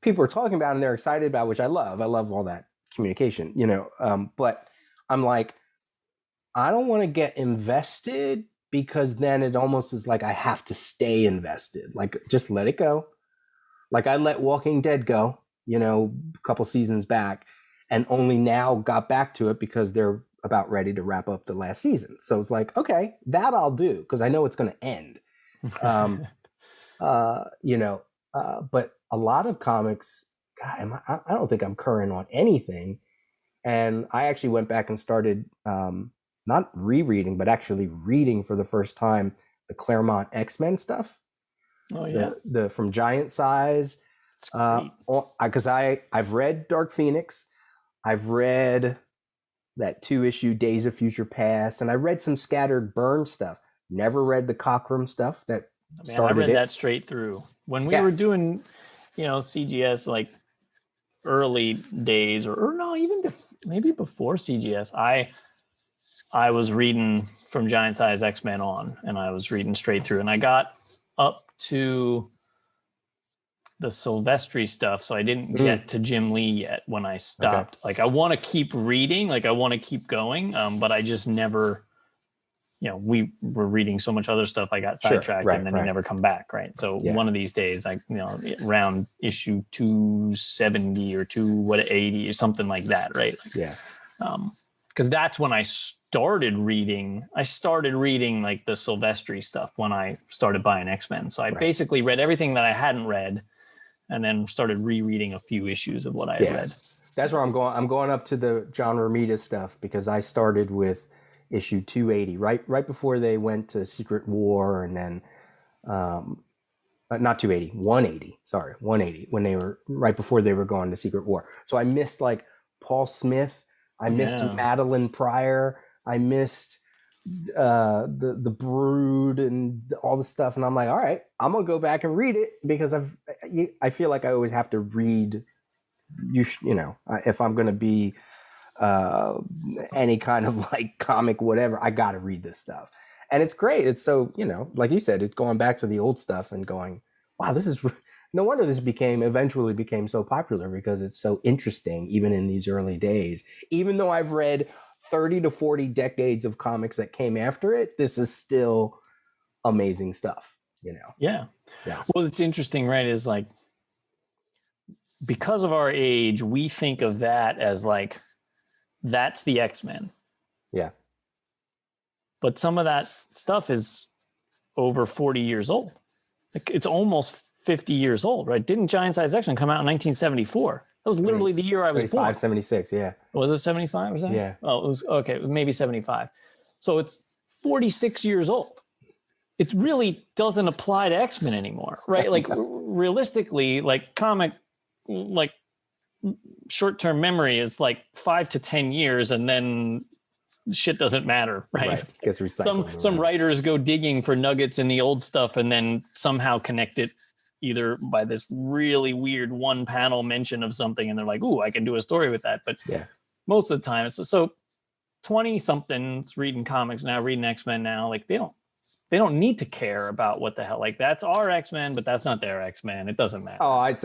people are talking about it and they're excited about, which I love. I love all that communication, but I'm like, I don't want to get invested, because then it almost is like I have to stay invested. Like, just let it go. Like, I let Walking Dead go, a couple seasons back, and only now got back to it because they're about ready to wrap up the last season. So it's like, okay, that I'll do because I know it's going to end. But a lot of comics, God, I don't think I'm current on anything. And I actually went back and started not rereading, but actually reading for the first time the Claremont X-Men stuff. Oh yeah, the from Giant Size. Because I've read Dark Phoenix, I've read that 2-issue Days of Future Past, and I read some scattered Byrne stuff. Never read the Cockrum stuff that started. I read that straight through when we were doing, CGS, like, early days, or no, even maybe before CGS. I was reading from Giant Size X-Men on, and I was reading straight through, and I got up to the Silvestri stuff, so I didn't get to Jim Lee yet when I stopped. Okay. Like, I want to keep reading, like, I want to keep going, but I just never, we were reading so much other stuff, I got sidetracked, and then you never come back, right? So one of these days, around issue 270 or 280 or something like that, right? Like, because that's when I started reading. I started reading like the Silvestri stuff when I started buying X-Men. So I basically read everything that I hadn't read, and then started rereading a few issues of what I had read. That's where I'm going. I'm going up to the John Romita stuff because I started with issue 280, right before they went to Secret War, and then not 280, 180. Sorry, 180 when they were right before they were going to Secret War. So I missed like Paul Smith. I missed Madeline Pryor. I missed the Brood and all the stuff. And I'm like, all right, I'm gonna go back and read it because I feel like I always have to read. If I'm gonna be any kind of like comic, whatever, I got to read this stuff. And it's great. It's so, like you said, it's going back to the old stuff and going, wow, this is no wonder this eventually became so popular because it's so interesting, even in these early days. Even though I've read 30 to 40 decades of comics that came after it, this is still amazing stuff, Yeah. Well, it's interesting, right? Is like, because of our age, we think of that as like, that's the X-Men. Yeah. But some of that stuff is over 40 years old. It's almost 50 years old, right? Didn't Giant Size X-Men come out in 1974? That was literally the year I was born. 76, yeah. Was it 75 or something? Yeah. Oh, it was, okay, it was maybe 75. So it's 46 years old. It really doesn't apply to X-Men anymore, right? Like realistically, like comic, like short-term memory is like 5 to 10 years, and then shit doesn't matter, right? Gets recycled. Some writers go digging for nuggets in the old stuff and then somehow connect it either by this really weird one panel mention of something, and they're like, ooh, I can do a story with that. But most of the time, so 20 somethings reading comics now, reading X-Men now, like they don't need to care about what the hell, like that's our X-Men, but that's not their X-Men. It doesn't matter. Oh, I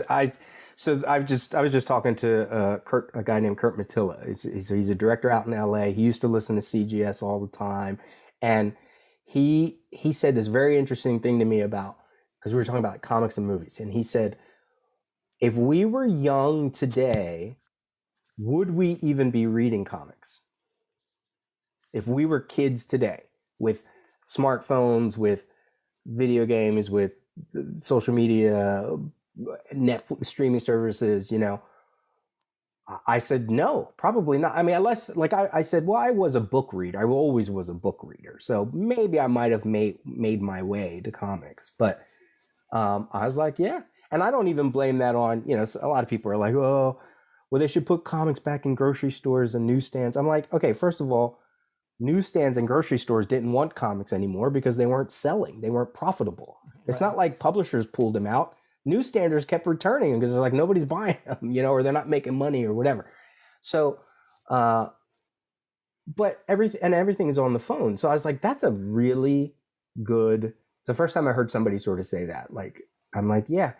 was just talking to a guy named Kurt Matilla. He's a director out in LA. He used to listen to CGS all the time, and he said this very interesting thing to me about, because we were talking about comics and movies, and he said, if we were young today, would we even be reading comics? If we were kids today with smartphones, with video games, with social media, Netflix streaming services, I said, no, probably not. I mean, unless, like I said, well, I was a book reader. I always was a book reader. So maybe I might have made my way to comics. But I was like, yeah. And I don't even blame that on, a lot of people are like, oh, well, they should put comics back in grocery stores and newsstands. I'm like, okay, first of all, newsstands and grocery stores didn't want comics anymore because they weren't selling. They weren't profitable. It's not like publishers pulled them out. Newsstanders kept returning them because they're like, nobody's buying them, or they're not making money or whatever. So, but everything is on the phone. So I was like, that's a really good. It's the first time I heard somebody sort of say that. Like, I'm like, yeah.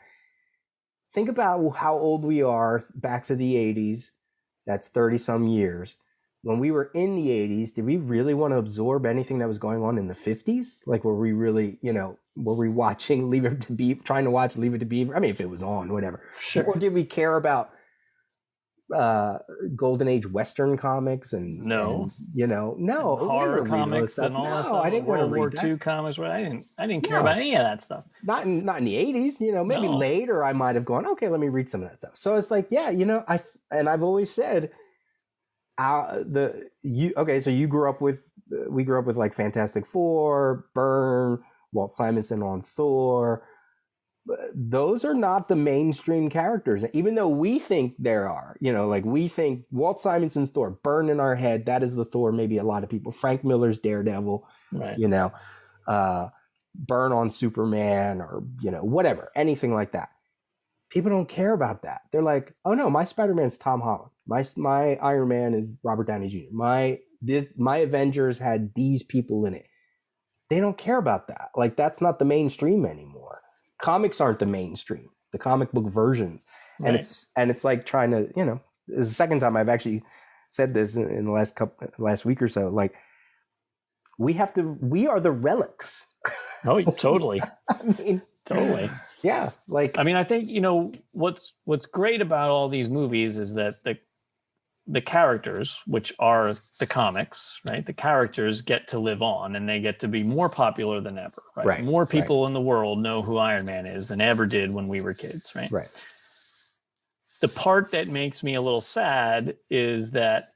Think about how old we are back to the 80s. That's 30 some years. When we were in the 80s, did we really want to absorb anything that was going on in the 50s? Like, were we really, were we watching Leave It to Beaver, trying to watch Leave It to Beaver? I mean, if it was on, whatever. Sure. Or did we care about Golden Age Western comics and no, horror comics and all that stuff? I didn't want to read World War II comics. I didn't care about any of that stuff. Not in the 80s. Maybe later I might have gone, okay, let me read some of that stuff. So it's like, yeah, I've always said, so we grew up with like Fantastic Four, Byrne, Walt Simonson on Thor. Those are not the mainstream characters, even though we think there are. Like we think Walt Simonson's Thor, Byrne in our head, that is the Thor. Maybe a lot of people. Frank Miller's Daredevil, right? Byrne on Superman, or whatever, anything like that. People don't care about that. They're like, oh no, my Spider-Man's Tom Holland. My Iron Man is Robert Downey Jr. My Avengers had these people in it. They don't care about that. Like, that's not the mainstream anymore. Comics aren't the mainstream. The comic book versions, and it's like trying to, it's the second time I've actually said this in the last week or so. Like, we are the relics. Oh, totally. I mean, totally. Yeah. Like, I mean, I think, what's great about all these movies is that the characters, which are the comics, right? The characters get to live on and they get to be more popular than ever, right? Right, More people in the world know who Iron Man is than ever did when we were kids, right? Right. The part that makes me a little sad is that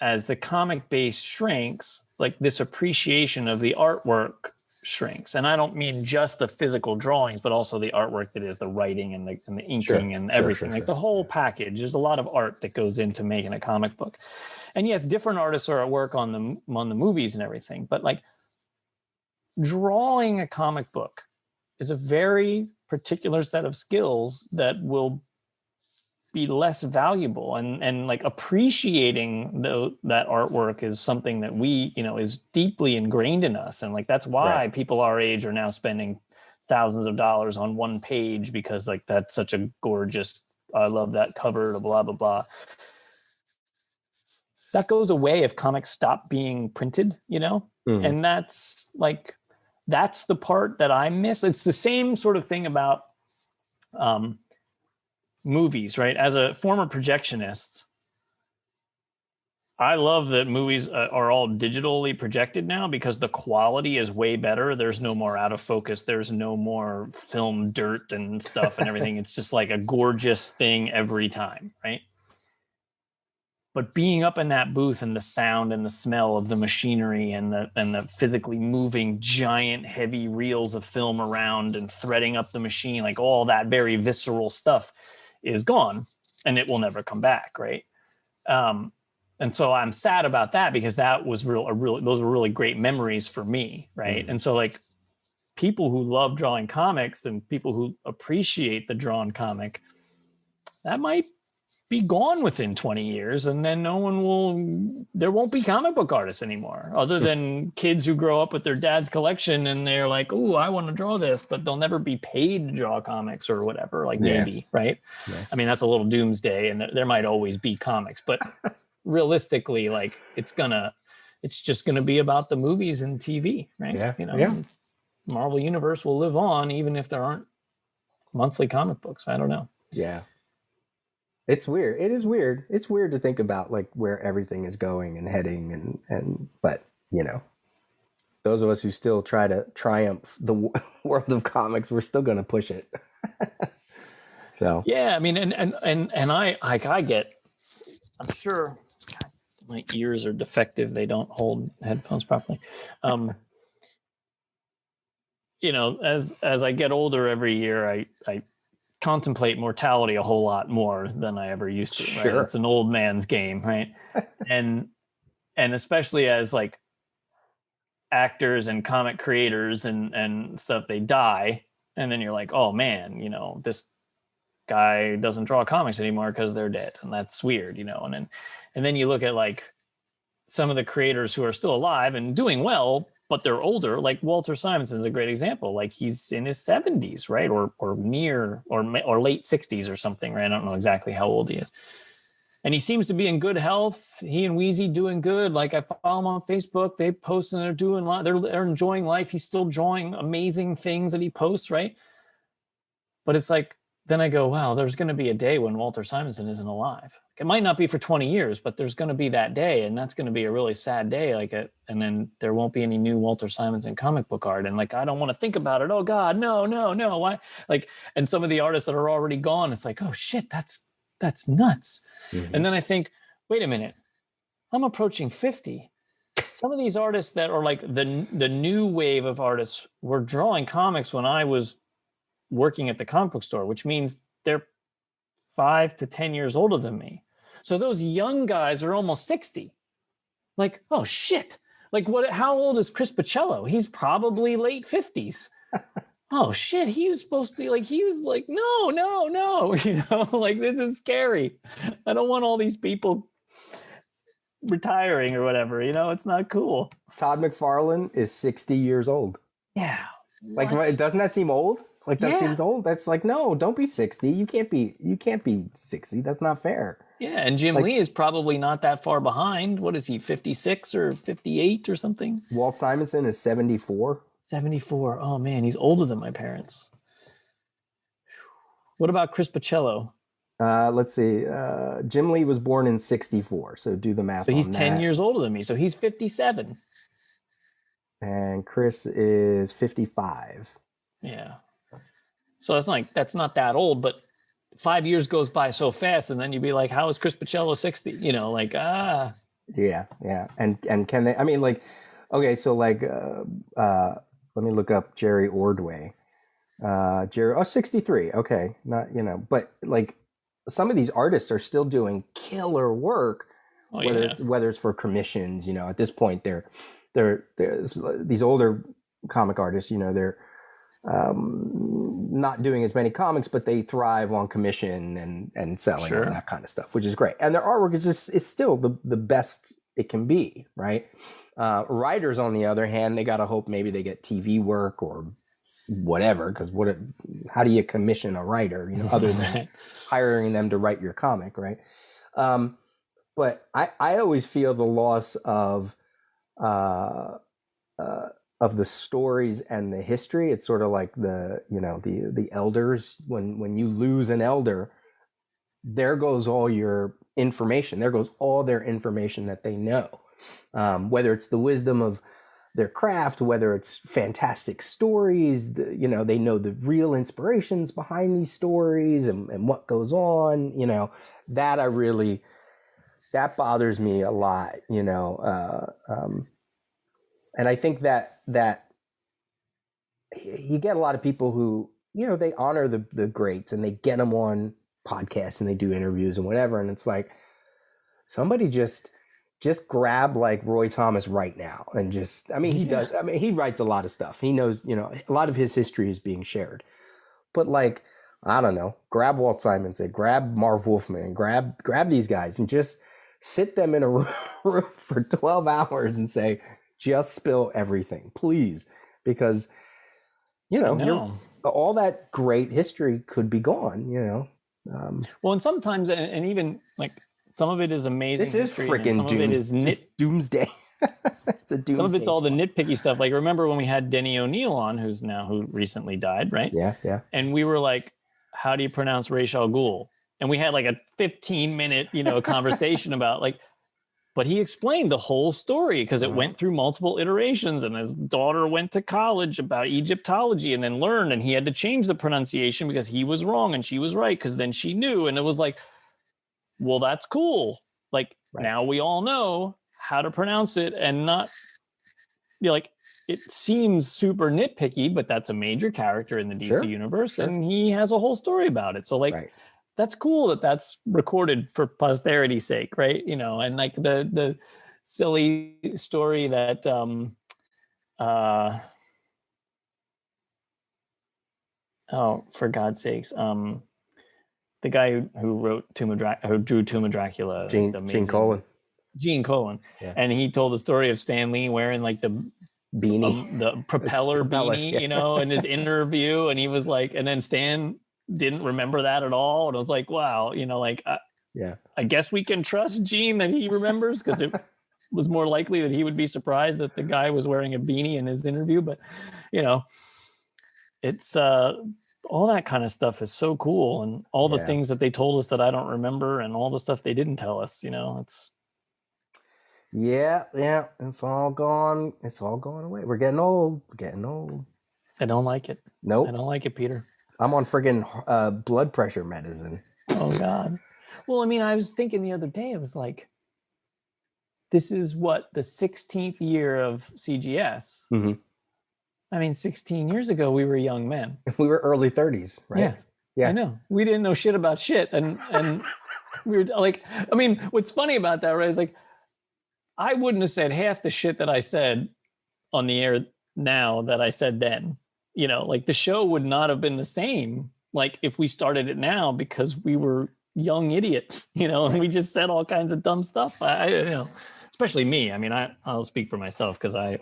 as the comic base shrinks, like this appreciation of the artwork shrinks. And I don't mean just the physical drawings, but also the artwork that is the writing and the inking and everything. Like the whole package. There's a lot of art that goes into making a comic book. And yes, different artists are at work on the movies and everything, but like drawing a comic book is a very particular set of skills that will be less valuable, and like appreciating that artwork is something that we, is deeply ingrained in us. And like, that's why people our age are now spending thousands of dollars on one page, because like, that's such a gorgeous, I love that cover, blah, blah, blah. That goes away if comics stop being printed, and that's the part that I miss. It's the same sort of thing about, movies, right? As a former projectionist, I love that movies are all digitally projected now, because the quality is way better. There's no more out of focus. There's no more film dirt and stuff and everything. It's just like a gorgeous thing every time, right? But being up in that booth and the sound and the smell of the machinery and the physically moving giant heavy reels of film around and threading up the machine, like all that very visceral stuff is gone, and it will never come back, right? And so I'm sad about that, because that was those were really great memories for me, right? And so like people who love drawing comics and people who appreciate the drawn comic, that might be gone within 20 years, and then there won't be comic book artists anymore, other than kids who grow up with their dad's collection and they're like, oh, I want to draw this, but they'll never be paid to draw comics or whatever, like maybe, right? Yeah. I mean, that's a little doomsday, and there might always be comics, but realistically, like it's just gonna be about the movies and TV, right? Marvel Universe will live on even if there aren't monthly comic books. I don't know. Yeah. It's weird. It is weird. It's weird to think about like where everything is going and heading, but those of us who still try to triumph the world of comics, we're still going to push it. So yeah, I mean, and I get, I'm sure my ears are defective. They don't hold headphones properly. As I get older every year, I contemplate mortality a whole lot more than I ever used to. Right? Sure. It's an old man's game, right? and especially as like actors and comic creators and stuff, they die, and then you're like, oh man, this guy doesn't draw comics anymore because they're dead, and that's weird, and then you look at like some of the creators who are still alive and doing well, but they're older, like Walter Simonson is a great example. Like he's in his 70s, right? Or near, or late 60s or something, right? I don't know exactly how old he is. And he seems to be in good health. He and Wheezy doing good. Like I follow him on Facebook. They post and they're doing, they're enjoying life. He's still drawing amazing things that he posts, right? But it's like, then I go, wow, there's going to be a day when Walter Simonson isn't alive. It might not be for 20 years, but there's going to be that day, and that's going to be a really sad day. And then there won't be any new Walter Simonson comic book art. And like, I don't want to think about it. Oh God, no. Why? Like, and some of the artists that are already gone, it's like, oh shit, that's nuts. Mm-hmm. And then I think, wait a minute, I'm approaching 50. Some of these artists that are like the new wave of artists were drawing comics when I was working at the comic book store, which means they're 5 to 10 years older than me. So those young guys are almost 60. Like, oh shit. Like how old is Chris Pacello? He's probably late 50s. Oh shit. He was supposed to he was like, no. Like this is scary. I don't want all these people retiring or whatever, it's not cool. Todd McFarlane is 60 years old. Yeah. What? Like, doesn't that seem old? Like that seems old. That's like, no, don't be 60. You can't be 60. That's not fair. Yeah, and Jim Lee is probably not that far behind. What is he, 56 or 58 or something? Walt Simonson is 74. 74. Oh man, he's older than my parents. What about Chris Pacello? Let's see. Jim Lee was born in 64, so do the math So he's on 10 that. years older than me. So he's 57. And Chris is 55. Yeah. So that's not that old, but 5 years goes by so fast, and then you'd be like, how is Chris Pacello 60? Yeah, yeah. And can they? I mean, like, okay, so like, let me look up Jerry Ordway. Jerry, 63. Okay, not but like some of these artists are still doing killer work, whether it's for commissions. At this point, they're these older comic artists. They're not doing as many comics, but they thrive on commission and selling and that kind of stuff, which is great. And their artwork is still the best it can be, right? Writers, on the other hand, they got to hope maybe they get TV work or whatever, because how do you commission a writer, other than hiring them to write your comic, right? But I always feel the loss of the stories and the history. It's sort of like the elders. When you lose an elder, there goes all your information. There goes all their information that they know, whether it's the wisdom of their craft, whether it's fantastic stories, they know the real inspirations behind these stories and what goes on, that bothers me a lot, and I think that you get a lot of people who, they honor the greats and they get them on podcasts and they do interviews and whatever. And it's like, somebody just grab like Roy Thomas right now and he does. I mean, he writes a lot of stuff. He knows, a lot of his history is being shared. But like, I don't know, grab Walt Simonson, grab Marv Wolfman, grab these guys and just sit them in a room for 12 hours and say, just spill everything, please. Because, all that great history could be gone, Well, and sometimes, and even like, some of it is amazing. This is freaking doomsday. It's a doomsday. Some of it's all the nitpicky stuff. Like, remember when we had Denny O'Neil on, who recently died, right? Yeah, yeah. And we were like, how do you pronounce Ra's al Ghul? And we had like a 15-minute, conversation about like, but he explained the whole story because it went through multiple iterations, and his daughter went to college about Egyptology and then learned, and he had to change the pronunciation because he was wrong and she was right, because then she knew. And it was like, well, that's cool. Like, now we all know how to pronounce it and not like, it seems super nitpicky, but that's a major character in the DC universe, and he has a whole story about it. So like, that's cool that that's recorded for posterity's sake, right? And like the silly story that oh, for God's sakes, the guy who drew Tomb of Dracula, Gene Colan. Yeah. And he told the story of Stan Lee wearing like the beanie, the propeller beanie, in his interview, and he was like, and then Stan didn't remember that at all, and I was like, wow, I guess we can trust Gene that he remembers, because it was more likely that he would be surprised that the guy was wearing a beanie in his interview. But it's all that kind of stuff is so cool, and all the things that they told us that I don't remember, and all the stuff they didn't tell us, it's it's all gone. It's all going away. We're getting old. I don't like it. Nope. I don't like it, Peter. I'm on friggin' blood pressure medicine. Oh God. Well, I mean, I was thinking the other day, I was like, this is what, the 16th year of CGS. Mm-hmm. I mean, 16 years ago, we were young men. We were early 30s, right? Yeah. I know. We didn't know shit about shit. And we were like, I mean, what's funny about that, right, is like, I wouldn't have said half the shit that I said on the air now that I said then. Like, the show would not have been the same, like, if we started it now, because we were young idiots, and we just said all kinds of dumb stuff. I especially me. I mean, I'll speak for myself, because I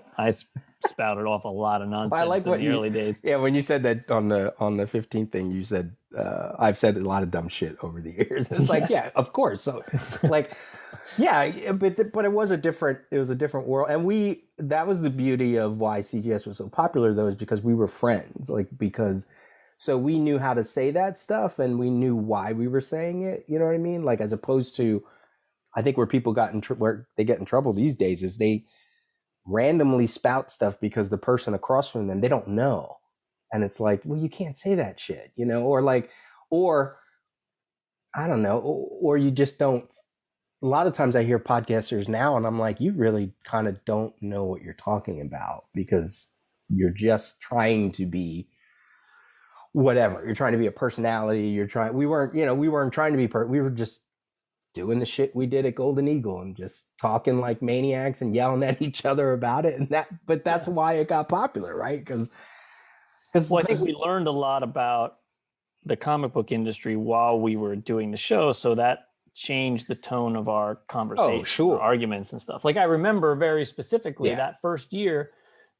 spouted off a lot of nonsense in the early days. Yeah, when you said that on the 15th thing, you said I've said a lot of dumb shit over the years. It's like, yeah, of course. So like, yeah, but it was a different world, and that was the beauty of why CGS was so popular, though, is because we were friends. Like, because So we knew how to say that stuff and we knew why we were saying it. You know what I mean? Like, as opposed to, I think where people where they get in trouble these days is they randomly spout stuff because the person across from them, they don't know. And it's like, well, you can't say that shit, you know, or like, or I don't know, or you just don't. A lot of times I hear podcasters now and I'm like, you really kind of don't know what you're talking about because you're just trying to be whatever. You're trying to be a personality. We weren't trying to be, we were just doing the shit we did at Golden Eagle and just talking like maniacs and yelling at each other about it. And that's why it got popular, right? Because I think we learned a lot about the comic book industry while we were doing the show. So that changed the tone of our conversation, our arguments and stuff. Like I remember very specifically that first year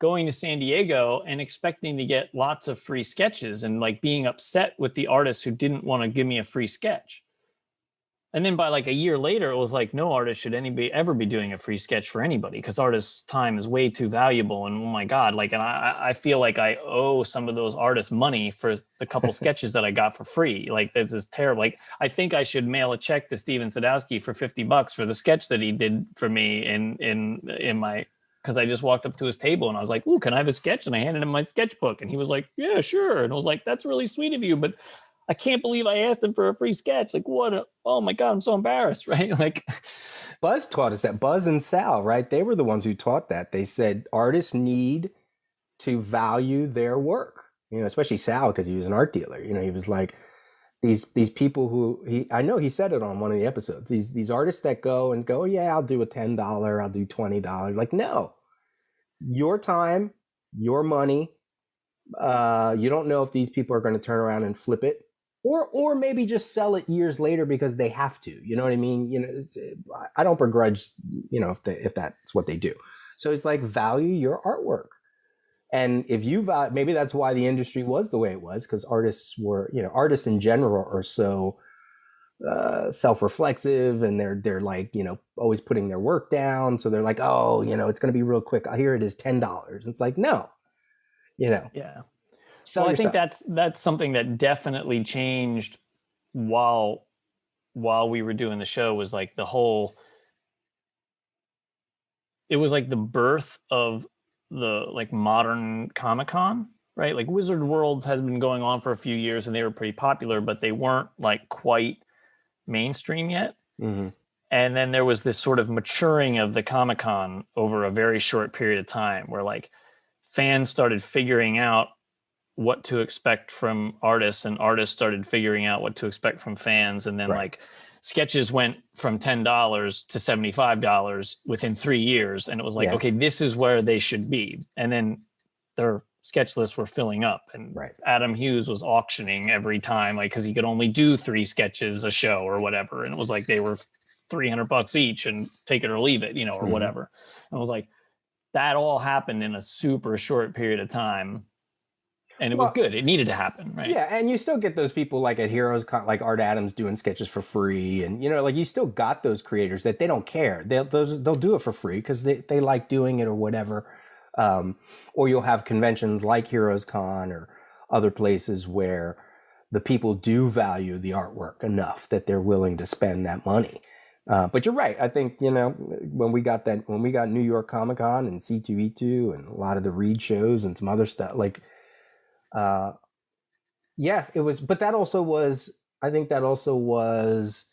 going to San Diego and expecting to get lots of free sketches and like being upset with the artists who didn't want to give me a free sketch. And then by like a year later, it was like, no artist should ever be doing a free sketch for anybody because artists' time is way too valuable. And oh my God, like, and I feel like I owe some of those artists money for the couple sketches that I got for free. Like, this is terrible. Like, I think I should mail a check to Steven Sadowski for $50 for the sketch that he did for me in my, because I just walked up to his table and I was like, ooh, can I have a sketch? And I handed him my sketchbook and he was like, yeah, sure. And I was like, that's really sweet of you, but I can't believe I asked him for a free sketch. Like, oh my God, I'm so embarrassed, right? Like, Buzz taught us that. Buzz and Sal, right? They were the ones who taught that. They said artists need to value their work, you know, especially Sal, because he was an art dealer. You know, he was like, these people who I know he said it on one of the episodes, these artists that go, yeah, I'll do a $10, I'll do $20. Like, no, your time, your money, you don't know if these people are going to turn around and flip it. Or maybe just sell it years later because they have to. You know what I mean? You know, I don't begrudge, you know, if that's what they do. So it's like, value your artwork. And if you value, maybe that's why the industry was the way it was, because artists in general are so self-reflexive and they're like, you know, always putting their work down. So they're like, oh, you know, it's going to be real quick. Here it is, $10. It's like, no, you know. Yeah. Well, I think that's something that definitely changed while we were doing the show. Was like it was like the birth of the like modern Comic-Con, right? Like Wizard Worlds has been going on for a few years and they were pretty popular, but they weren't like quite mainstream yet. Mm-hmm. And then there was this sort of maturing of the Comic-Con over a very short period of time where like fans started figuring out what to expect from artists and artists started figuring out what to expect from fans. And then like sketches went from $10 to $75 within 3 years. And it was like, okay, this is where they should be. And then their sketch lists were filling up and Adam Hughes was auctioning every time, like, cause he could only do 3 sketches a show or whatever. And it was like, they were $300 each and take it or leave it, you know, or whatever. And it was like, that all happened in a super short period of time. And it was good. It needed to happen, right? Yeah, and you still get those people like at Heroes, like Art Adams doing sketches for free, and you know, like you still got those creators that they don't care. They'll do it for free because they like doing it or whatever. Or you'll have conventions like Heroes Con or other places where the people do value the artwork enough that they're willing to spend that money. But you're right. I think, you know, when we got New York Comic Con and C2E2 and a lot of the Reed shows and some other stuff, like. It was, but that also was, I think that also was,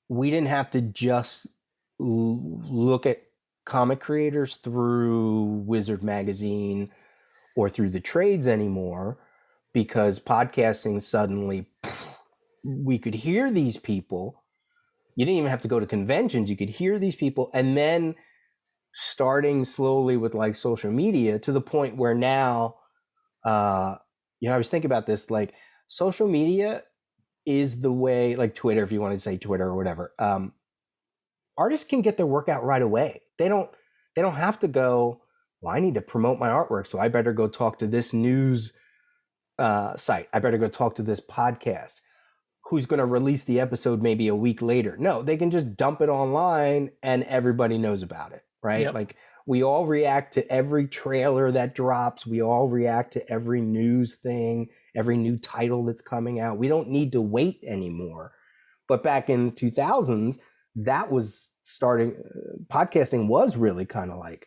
we didn't have to just look at comic creators through Wizard Magazine or through the trades anymore, because podcasting suddenly, we could hear these people. You didn't even have to go to conventions. You could hear these people. And then starting slowly with like social media to the point where now, you know, I was thinking about this, like social media is the way, like Twitter, if you want to say Twitter or whatever, artists can get their work out right away. They don't have to go, well, I need to promote my artwork, so I better go talk to this news site. I better go talk to this podcast who's going to release the episode maybe a week later. No, they can just dump it online and everybody knows about it, right? Yep. Like We all react to every trailer that drops. We all react to every news thing, every new title that's coming out. We don't need to wait anymore. But back in the 2000s, that was starting, podcasting was really kind of like,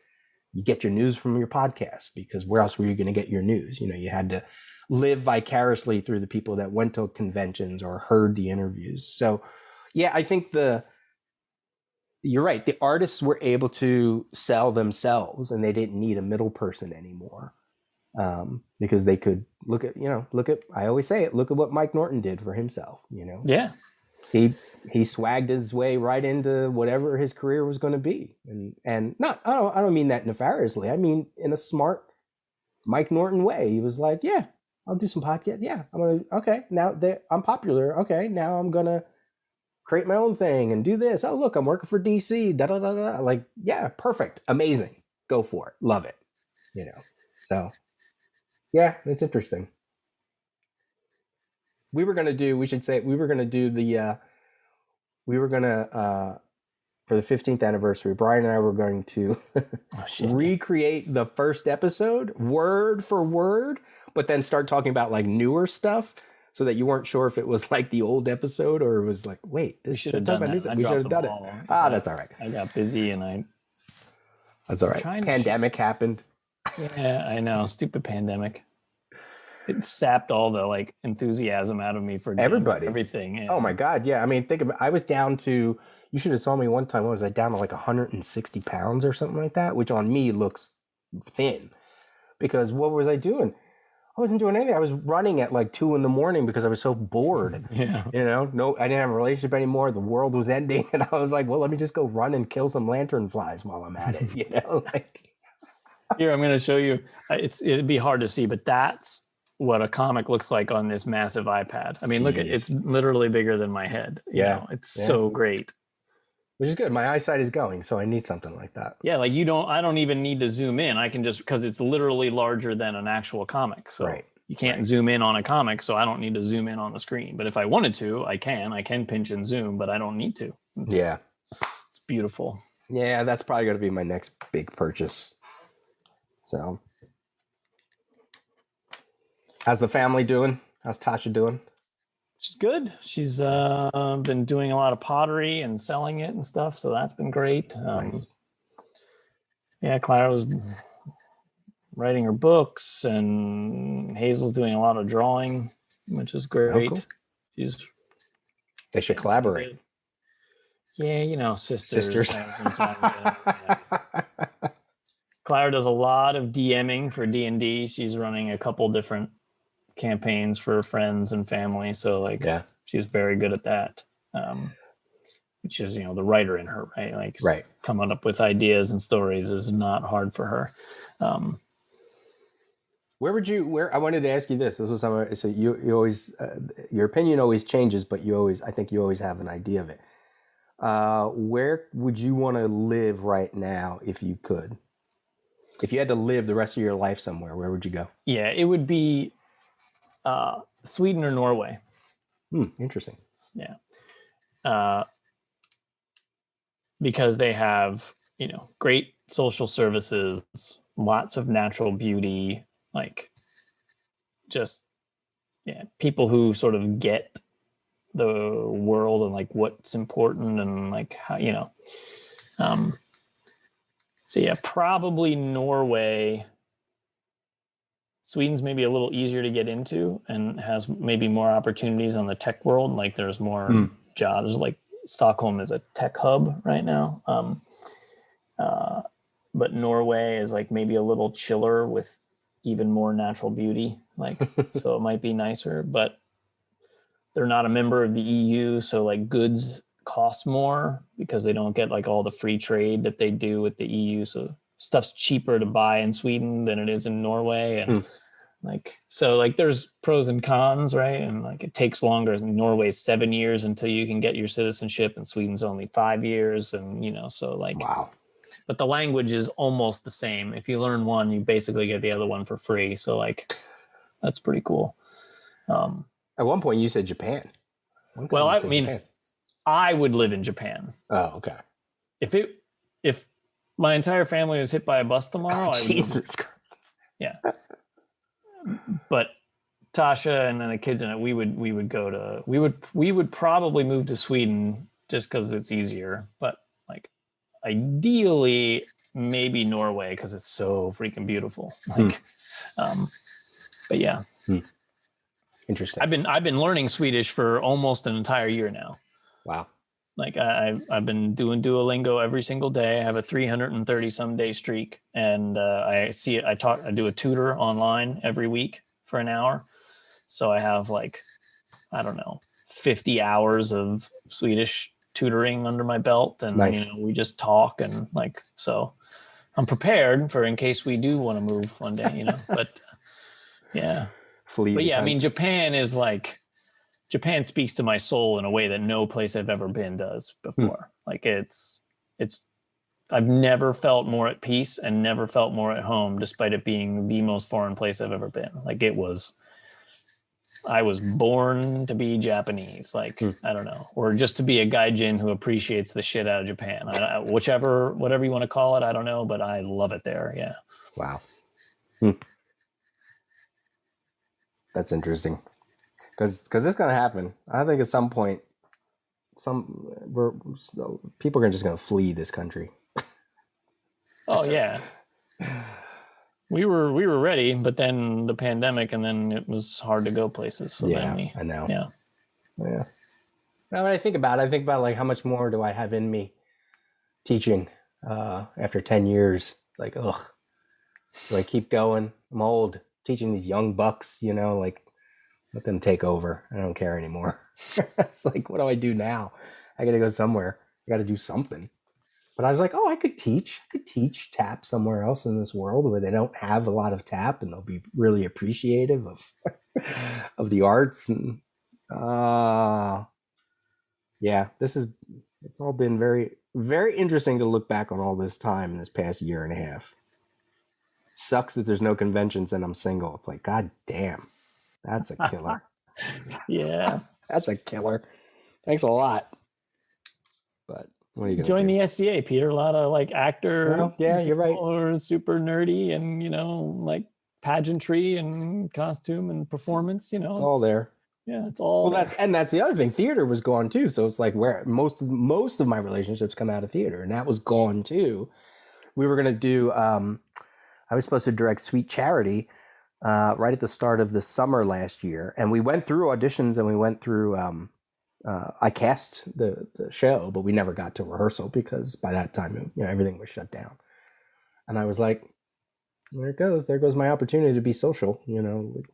you get your news from your podcast, because where else were you going to get your news? You know, you had to live vicariously through the people that went to conventions or heard the interviews. So yeah, I think you're right. The artists were able to sell themselves, and they didn't need a middle person anymore, because they could look at, I always say it, look at what Mike Norton did for himself, Yeah. He swagged his way right into whatever his career was going to be. And not, I don't mean that nefariously. I mean, in a smart Mike Norton way. He was like, yeah, I'll do some podcast. Yeah. Okay. Now I'm popular. Okay. Now I'm going to create my own thing and do this. Oh, look, I'm working for DC. Da, da, da, da. Like, yeah, perfect. Amazing. Go for it. Love it. So yeah, it's interesting. We were going to do for the 15th anniversary, Brian and I were going to recreate the first episode word for word, but then start talking about like newer stuff, so that you weren't sure if it was like the old episode or it was like, wait, this should have done that. We should have done it. That's all right. I got busy and that's all right. Pandemic happened. Yeah, I know. Stupid pandemic. It sapped all the like enthusiasm out of me for everybody, everything. Yeah. Oh my God. Yeah. I mean, think about, I was down to, you should have saw me one time. What was I down to, like 160 pounds or something like that, which on me looks thin, because what was I doing? I wasn't doing anything. I was running at like 2 a.m. because I was so bored. Yeah. No, I didn't have a relationship anymore. The world was ending. And I was like, well, let me just go run and kill some lantern flies while I'm at it, like. Here, I'm going to show you. It'd be hard to see, but that's what a comic looks like on this massive iPad. I mean, Look at it's literally bigger than my head. It's so great. Which is good. My eyesight is going, so I need something like that. Yeah, like I don't even need to zoom in. I can just, because it's literally larger than an actual comic. So you can't zoom in on a comic, so I don't need to zoom in on the screen. But if I wanted to, I can pinch and zoom, but I don't need to. It's beautiful. Yeah, that's probably going to be my next big purchase. So, how's the family doing? How's Tasha doing? She's good. She's been doing a lot of pottery and selling it and stuff, so that's been great. Nice. Yeah, Clara was writing her books, and Hazel's doing a lot of drawing, which is great. Oh, cool. They should collaborate. Yeah, sisters. Clara does a lot of DMing for D&D. She's running a couple different campaigns for friends and family, so she's very good at that, which is the writer in her, right? Coming up with ideas and stories is not hard for her. Where I wanted to ask you this was somewhere, so you always your opinion always changes, but I think you always have an idea of it. Where would you want to live right now if you could? If you had to live the rest of your life somewhere, where would you go? Yeah, it would be Sweden or Norway. Interesting. Yeah. Because they have, great social services, lots of natural beauty, people who sort of get the world and what's important and how, so yeah, probably Norway. Sweden's maybe a little easier to get into and has maybe more opportunities on the tech world. There's more jobs. Stockholm is a tech hub right now. But Norway is maybe a little chiller with even more natural beauty. So it might be nicer, but they're not a member of the EU. So goods cost more because they don't get all the free trade that they do with the EU. So stuff's cheaper to buy in Sweden than it is in Norway. And there's pros and cons, right? And it takes longer. In Norway's 7 years until you can get your citizenship, and Sweden's only 5 years. And, wow. But the language is almost the same. If you learn one, you basically get the other one for free. So that's pretty cool. At one point you said Japan. Japan. I would live in Japan. Oh, okay. If my entire family was hit by a bus tomorrow, Oh, Jesus Christ. Yeah. But Tasha and then the kids in it, we would probably move to Sweden just because it's easier. But like ideally maybe Norway because it's so freaking beautiful. Like but yeah. Interesting. I've been learning Swedish for almost an entire year now. Wow. Like I've been doing Duolingo every single day. I have a 330 some day streak, and I do a tutor online every week for an hour. So I have like, I don't know, 50 hours of Swedish tutoring under my belt, and nice. we just talk and like, so I'm prepared for in case we do want to move one day, but yeah. But yeah, I mean, Japan speaks to my soul in a way that no place I've ever been does before. Like I've never felt more at peace and never felt more at home, despite it being the most foreign place I've ever been. Like I was born to be Japanese. Like, I don't know, or just to be a gaijin who appreciates the shit out of Japan. Whatever you want to call it, I don't know, but I love it there. Yeah. Wow. That's interesting. Because it's going to happen. I think at some point, people are just going to flee this country. Oh yeah, we were ready, but then the pandemic, and then it was hard to go places. So I know. Yeah. Now when I think about like how much more do I have in me teaching after 10 years? Like, ugh, do I keep going? I'm old, teaching these young bucks, like. Let them take over. I don't care anymore. It's like, what do I do now? I got to go somewhere. I got to do something. But I was like, I could teach tap somewhere else in this world where they don't have a lot of tap and they'll be really appreciative of the arts. And it's all been very, very interesting to look back on all this time in this past year and a half. It sucks that there's no conventions and I'm single. It's like, God damn. That's a killer. Yeah. That's a killer. Thanks a lot. But what are you going to join the SCA, Peter? A lot of like actor. Well, yeah, you're right. Or super nerdy and, like pageantry and costume and performance, It's all there. Yeah, it's all there. That's the other thing. Theater was gone too. So it's like where most of my relationships come out of theater, and that was gone too. We were going to do, I was supposed to direct Sweet Charity right at the start of the summer last year. And we went through auditions and we went through, I cast the show, but we never got to rehearsal because by that time, everything was shut down. And I was like, there goes my opportunity to be social,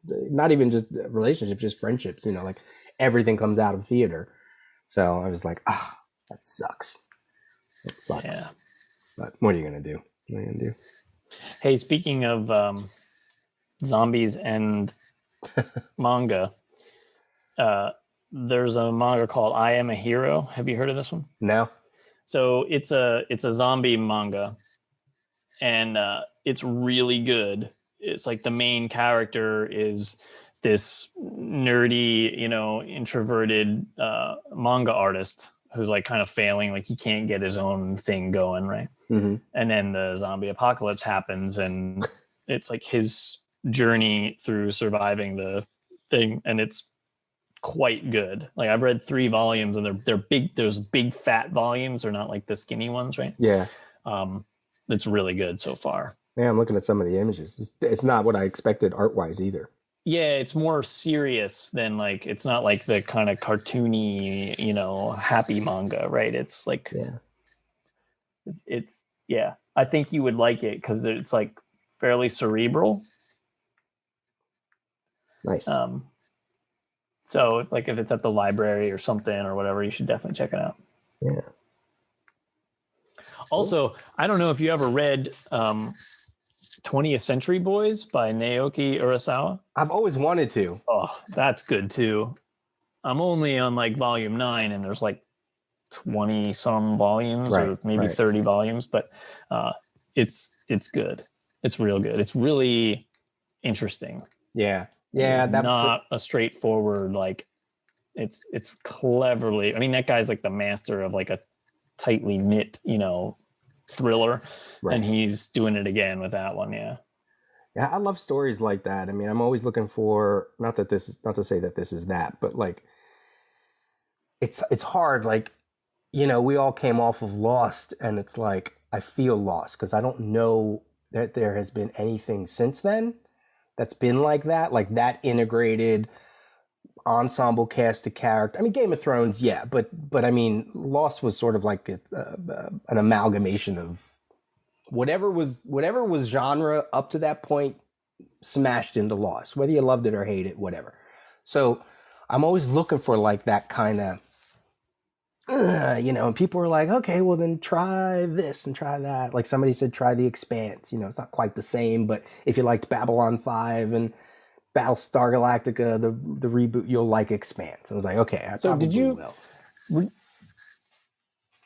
not even just relationships, just friendships, like everything comes out of theater. So I was like, that sucks. It sucks. Yeah. But what are you going to do? Hey, speaking of, zombies and manga, there's a manga called I Am a Hero. Have you heard of this one? No. So it's a zombie manga, and it's really good. It's like the main character is this nerdy, introverted manga artist who's like kind of failing, like he can't get his own thing going, right? Mm-hmm. And then the zombie apocalypse happens, and it's like his journey through surviving the thing, and it's quite good. Like I've read 3 volumes, and they're big. There's big fat volumes. They're not like the skinny ones, right? Yeah. It's really good so far. Yeah, I'm looking at some of the images. It's not what I expected art-wise either. Yeah, it's more serious than like, it's not like the kind of cartoony, happy manga, right? It's like, it's I think you would like it because it's like fairly cerebral. Nice. So if it's at the library or something or whatever, you should definitely check it out. Yeah. Also, I don't know if you ever read 20th Century Boys by Naoki Urasawa. I've always wanted to. Oh, that's good too. I'm only on like volume 9, and there's like 20 some volumes, right, or maybe 30 volumes, but it's good. It's real good. It's really interesting. Yeah. Yeah, that's not a straightforward, like it's cleverly. I mean, that guy's like the master of like a tightly knit, thriller, Right. and he's doing it again with that one. Yeah. Yeah, I love stories like that. I mean, I'm always looking for, not to say that this is that, but like it's hard. Like, we all came off of Lost, and it's like I feel lost because I don't know that there has been anything since then that's been like that integrated ensemble cast of character. I mean, Game of Thrones, yeah, but I mean, Lost was sort of like an amalgamation of whatever was genre up to that point, smashed into Lost, whether you loved it or hated it, whatever. So I'm always looking for like that kind of, and people were like, okay, well then try this and try that. Like somebody said, try The Expanse. It's not quite the same, but if you liked Babylon 5 and Battlestar Galactica, the reboot, you'll like Expanse. I was like, okay, I probably did you will.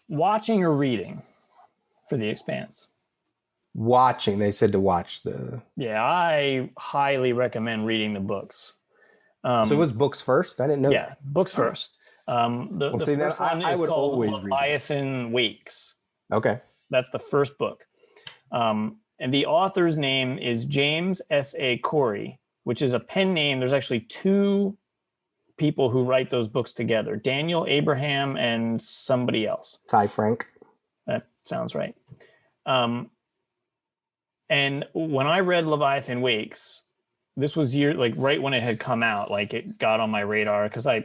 Watching or reading for The Expanse? Watching. They said to watch the. Yeah, I highly recommend reading the books. So it was books first? I didn't know that. Yeah, books first. The first one is called Leviathan Wakes. Okay. That's the first book. And the author's name is James S.A. Corey, which is a pen name. There's actually two people who write those books together, Daniel Abraham and somebody else. Ty Frank. That sounds right. And when I read Leviathan Wakes, this was right when it had come out, like it got on my radar because I,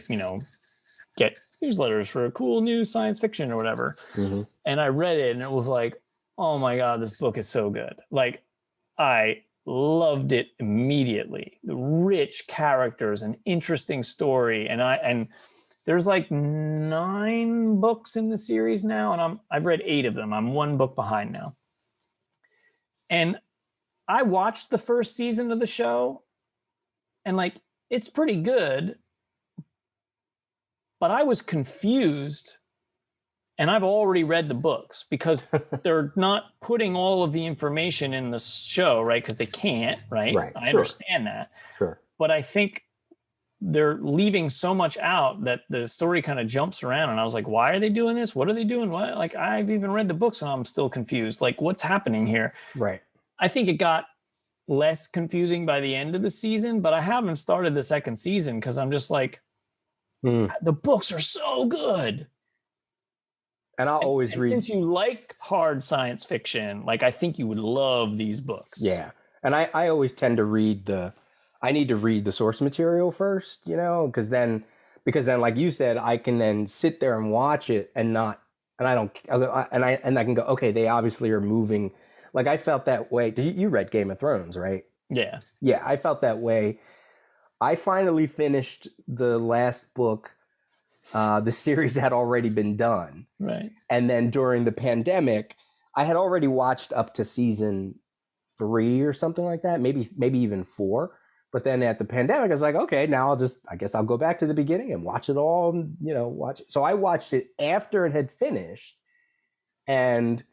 get newsletters for cool new science fiction or whatever. Mm-hmm. And I read it and it was like, oh my God, this book is so good. Like I loved it immediately. The rich characters, an interesting story. And there's like 9 books in the series now. And I've read 8 of them. I'm 1 book behind now. And I watched the first season of the show and like, it's pretty good, but I was confused, and I've already read the books because they're not putting all of the information in the show, right? Because they can't, right? I understand that. Sure. But I think they're leaving so much out that the story kind of jumps around. And I was like, why are they doing this? What are they doing? What? Like, I've even read the books and I'm still confused. Like, what's happening here? Right. I think it got less confusing by the end of the season, but I haven't started the second season because I'm just like, the books are so good. And I'll always read. Since you like hard science fiction, like I think you would love these books. Yeah. And I always tend to read I need to read the source material first, because then, like you said, I can then sit there and watch it and I can go, okay, they obviously are moving. Like I felt that way. You read Game of Thrones, right? Yeah. Yeah. I felt that way. I finally finished the last book. The series had already been done. Right. And then during the pandemic, I had already watched up to season 3 or something like that, maybe even 4. But then at the pandemic, I was like, okay, now I guess I'll go back to the beginning and watch it all, watch it. So I watched it after it had finished. And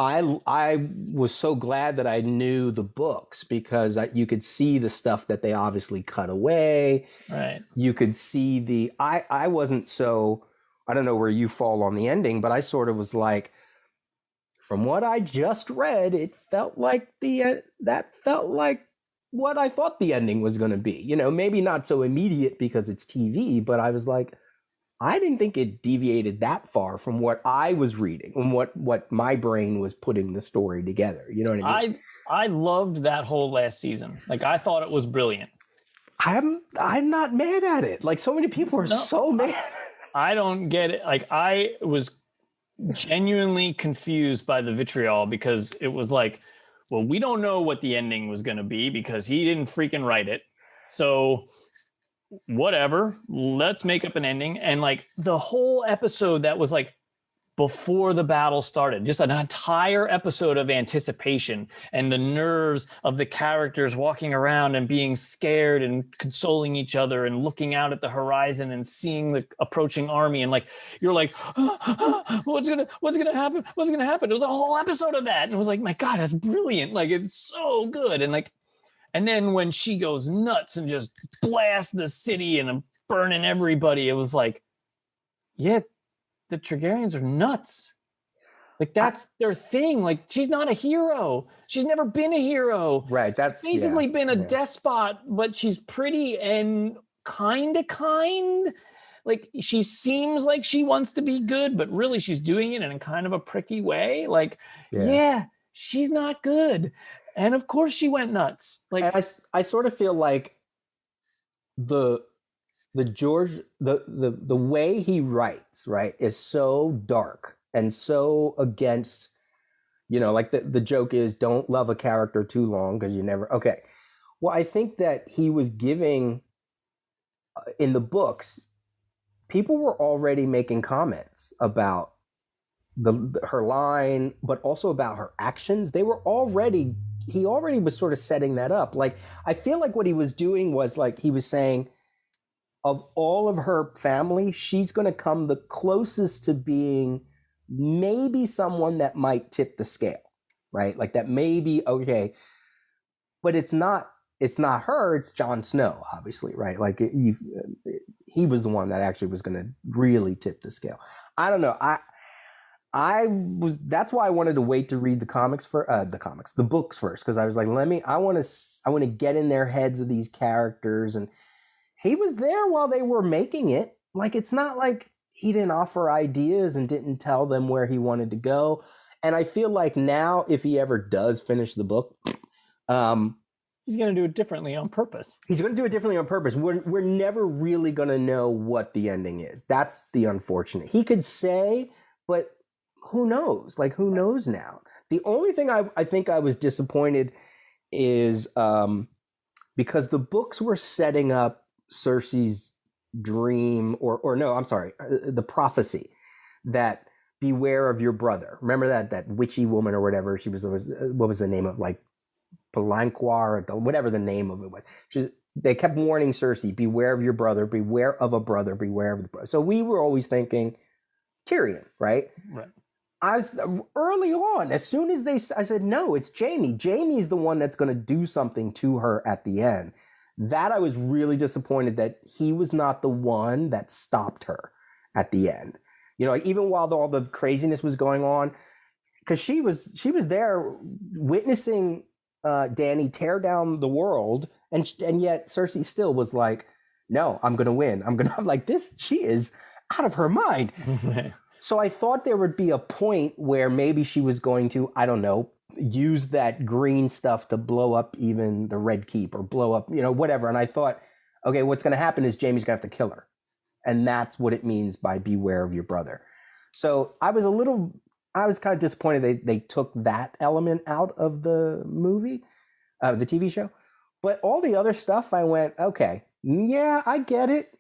I was so glad that I knew the books because you could see the stuff that they obviously cut away. Right. You could see I wasn't so, I don't know where you fall on the ending, but I sort of was like, from what I just read, it felt like that felt like what I thought the ending was going to be. Maybe not so immediate because it's TV, but I was like, I didn't think it deviated that far from what I was reading and what my brain was putting the story together. You know what I mean? I loved that whole last season. Like I thought it was brilliant. I'm not mad at it. Like so many people are so mad. I don't get it. Like I was genuinely confused by the vitriol because it was like, well, we don't know what the ending was going to be because he didn't freaking write it. So whatever, let's make up an ending. And like the whole episode that was like before the battle started, just an entire episode of anticipation and the nerves of the characters walking around and being scared and consoling each other and looking out at the horizon and seeing the approaching army. And like, you're like, what's gonna happen? What's gonna happen? It was a whole episode of that. And it was like, my God, that's brilliant. Like, it's so good. And like, and then when she goes nuts and just blasts the city and burning everybody, it was like, yeah, the Targaryens are nuts. Like that's their thing. Like she's not a hero. She's never been a hero. Right. That's She's basically been a despot, but she's pretty and kind. Like she seems like she wants to be good, but really she's doing it in a kind of a pricky way. Like, yeah she's not good. And of course she went nuts. Like I sort of feel like the George the way he writes, right, is so dark and so against, like the joke is don't love a character too long because you never okay. Well, I think that he was giving in the books, people were already making comments about her line, but also about her actions. He already was sort of setting that up. Like, I feel like what he was doing was like he was saying, of all of her family, she's going to come the closest to being maybe someone that might tip the scale, right? Like that maybe, okay, but it's not her, it's Jon Snow, obviously, right? Like he was the one that actually was going to really tip the scale. I don't know. That's why I wanted to wait to read the books first, because I was like, I want to get in their heads of these characters. And he was there while they were making it. Like, it's not like he didn't offer ideas and didn't tell them where he wanted to go. And I feel like now, if he ever does finish the book, he's going to do it differently on purpose. He's going to do it differently on purpose. We're never really going to know what the ending is. That's the unfortunate. He could say, but who knows? Like, who knows now? The only thing I think I was disappointed is because the books were setting up Cersei's dream, or no, I'm sorry, the prophecy that beware of your brother. Remember that witchy woman or whatever she was, what was the name of, like, Palanquar, or whatever the name of it was. They kept warning Cersei, beware of your brother, beware of a brother, beware of the brother. So we were always thinking Tyrion, right? Right. I was early on, as soon as I said, no, it's Jaime. Jaime's the one that's going to do something to her at the end. That I was really disappointed that he was not the one that stopped her at the end. Even while all the craziness was going on, because she was there witnessing Dany tear down the world, and yet Cersei still was like, no, I'm going to win. I'm like, this, she is out of her mind. So I thought there would be a point where maybe she was going to, I don't know, use that green stuff to blow up even the Red Keep, or blow up, whatever. And I thought, okay, what's going to happen is Jaime's going to have to kill her. And that's what it means by beware of your brother. So I was kind of disappointed they took that element out of the movie, the TV show. But all the other stuff, I went, okay, yeah, I get it.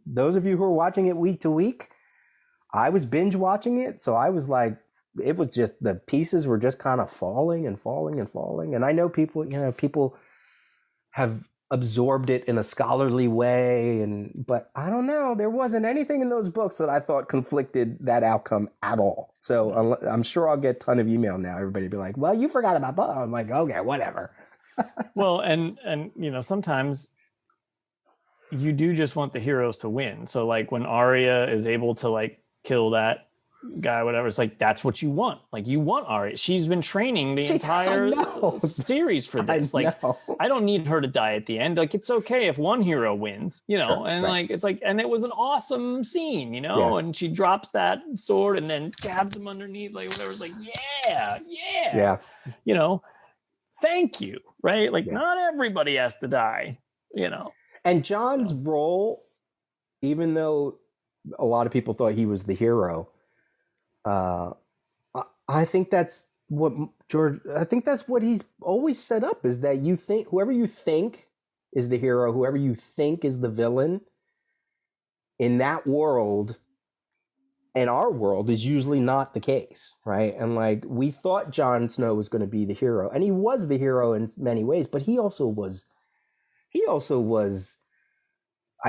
Those of you who are watching it week to week, I was binge watching it. So I was like, it was just, the pieces were just kind of falling and falling and falling. And I know people have absorbed it in a scholarly way, but I don't know, there wasn't anything in those books that I thought conflicted that outcome at all. So I'm sure I'll get a ton of email now. Everybody be like, well, you forgot about that. I'm like, okay, whatever. Well, and sometimes you do just want the heroes to win. So like when Arya is able to like kill that guy, whatever, it's like, that's what you want. Like, you want Arya. She's been training the entire series for this. I don't need her to die at the end. Like, it's okay if one hero wins, sure, and right. Like, it's like, and it was an awesome scene, yeah. And she drops that sword and then stabs him underneath, like whatever. It's like, yeah. Thank you. Right. Like, not everybody has to die, And Jon's role, even though a lot of people thought he was the hero, I think that's what he's always set up, is that you think whoever you think is the hero, whoever you think is the villain in that world, in our world, is usually not the case, right? And like, we thought Jon Snow was going to be the hero, and he was the hero in many ways, but he also was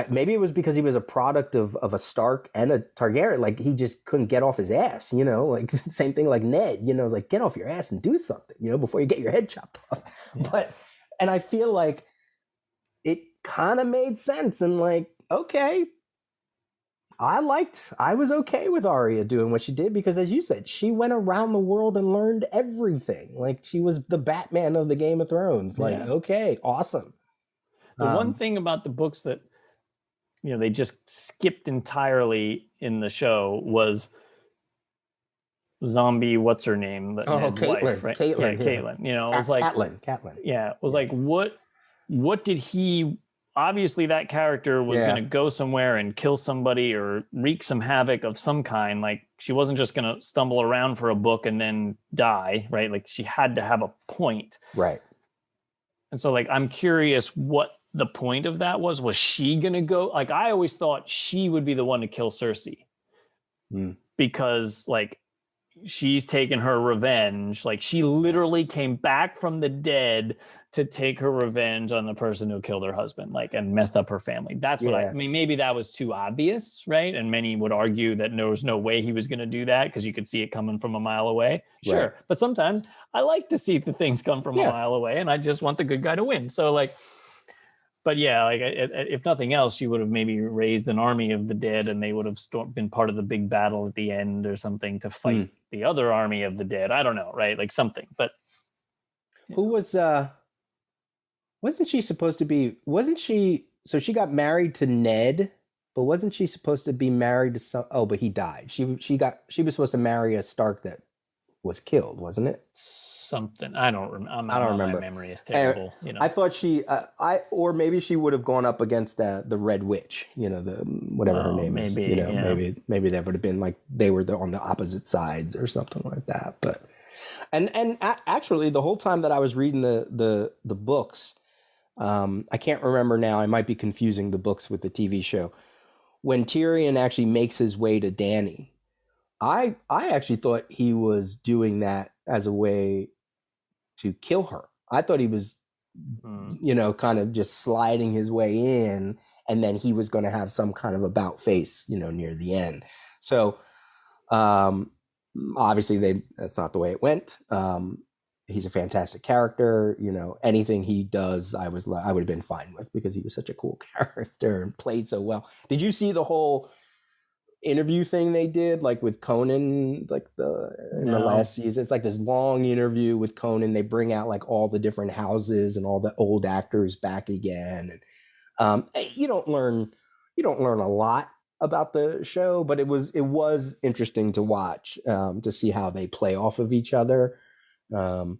maybe it was because he was a product of a Stark and a Targaryen. Like, he just couldn't get off his ass, like same thing like Ned, it's like, get off your ass and do something, before you get your head chopped off. Yeah. And I feel like it kind of made sense, and like, okay, I was okay with Arya doing what she did because, as you said, she went around the world and learned everything. Like, she was the Batman of the Game of Thrones. Like, okay, awesome. The one thing about the books that, you know, they just skipped entirely in the show was zombie, what's her name? Ned's Caitlin, wife, right? Caitlin, Caitlin. You know, it was like Catelyn. Yeah, it was like, what did he? Obviously, that character was going to go somewhere and kill somebody or wreak some havoc of some kind. Like, she wasn't just going to stumble around for a book and then die, right? Like, she had to have a point. Right. And so, like, I'm curious what the point of that was. Was she going to go? Like, I always thought she would be the one to kill Cersei because, like, she's taken her revenge. Like, she literally came back from the dead to take her revenge on the person who killed her husband, like, and messed up her family. That's what I mean. Maybe that was too obvious, right? And many would argue that there was no way he was going to do that because you could see it coming from a mile away. Sure. Right. But sometimes I like to see the things come from a mile away, and I just want the good guy to win. So, like, but yeah, like, if nothing else, she would have maybe raised an army of the dead, and they would have been part of the big battle at the end or something to fight the other army of the dead. I don't know, right? Like, something. But who was wasn't she supposed to be? Wasn't she? So she got married to Ned, but wasn't she supposed to be married to some? Oh, but he died. She was supposed to marry a Stark that was killed, wasn't it? Something I don't remember. I don't remember. My memory is terrible. You know, I thought she, or maybe she would have gone up against the Red Witch. You know, the whatever her name is. You know, maybe that would have been like they were on the opposite sides or something like that. But and actually, the whole time that I was reading the books, I can't remember now. I might be confusing the books with the TV show. When Tyrion actually makes his way to Dany, I actually thought he was doing that as a way to kill her. I thought he was, you know, kind of just sliding his way in, and then he was going to have some kind of about face, you know, near the end. So, obviously that's not the way it went. He's a fantastic character. You know, anything he does, I would have been fine with because he was such a cool character and played so well. Did you see the whole interview thing they did, like with Conan, like in the last season? It's like this long interview with Conan. They bring out like all the different houses and all the old actors back again. And you don't learn a lot about the show, but it was interesting to watch, to see how they play off of each other. And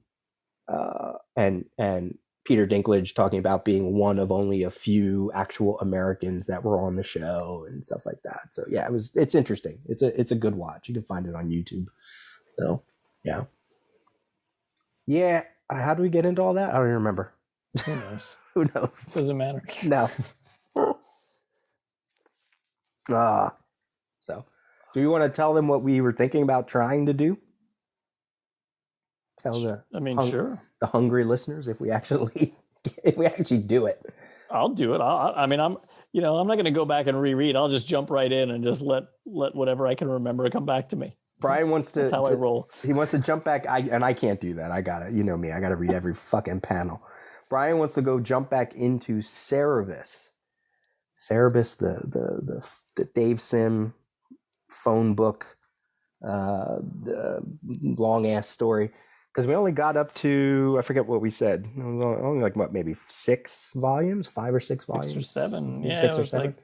Peter Dinklage talking about being one of only a few actual Americans that were on the show and stuff like that. So yeah, it's interesting. It's a good watch. You can find it on YouTube. So yeah. How do we get into all that? I don't even remember. Who knows? Who knows? Doesn't matter. No. So do you want to tell them what we were thinking about trying to do? Tell sure. The hungry listeners if we actually do it. I'll do it. I'm not going to go back and reread. I'll just jump right in and just let whatever I can remember come back to me. Brian wants to. That's how I roll. He wants to jump back. I can't do that. I got it. You know me. I got to read every fucking panel. Brian wants to go jump back into Cerebus. Cerebus, the Dave Sim phone book, the long ass story. Because we only got up to, I forget what we said. It was only like what, maybe 6 volumes, 5 or 6 volumes, 6 or 7. Yeah, 6 or 7. Like,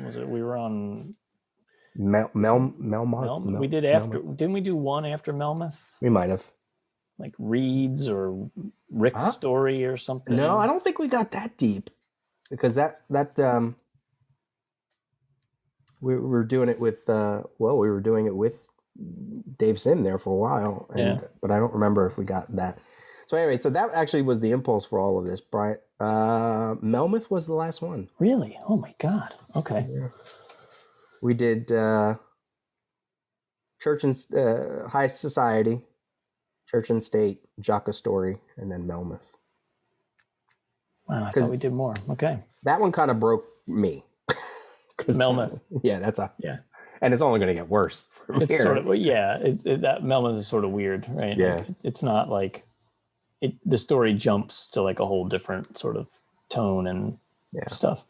was it? We were on Melmoth. We did after. Melmoth. Didn't we do one after Melmoth? We might have. Like Reed's or Rick's story or something. No, I don't think we got that deep, because we were doing it with we were doing it with Dave Sim there for a while, but I don't remember if we got that. So anyway, so that actually was the impulse for all of this. Brian, Melmoth was the last one. Really? Oh my God. Okay. Yeah. We did Church and High Society, Church and State, Jaka Story, and then Melmoth. Wow, I thought we did more. Okay. That one kind of broke me. Melmoth. Yeah. And it's only going to get worse. It's sort of, that Melmoth is sort of weird, right? Yeah. Like, it's not like the story jumps to like a whole different sort of tone and stuff.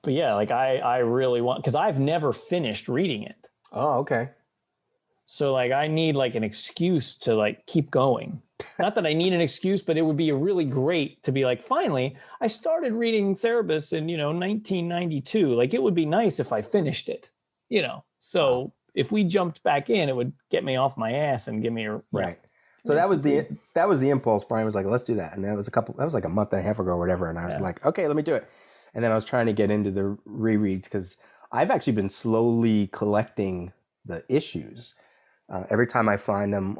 But yeah, like I really want, because I've never finished reading it. Oh, okay. So like I need like an excuse to like keep going. Not that I need an excuse, but it would be really great to be like, finally, I started reading Cerebus in, 1992. Like it would be nice if I finished it, So Wow. if we jumped back in, it would get me off my ass and give me a Right. So that was the impulse. Brian was like, let's do that. And that was like a month and a half ago or whatever. And I was like, okay, let me do it. And then I was trying to get into the rereads because I've actually been slowly collecting the issues. Every time I find them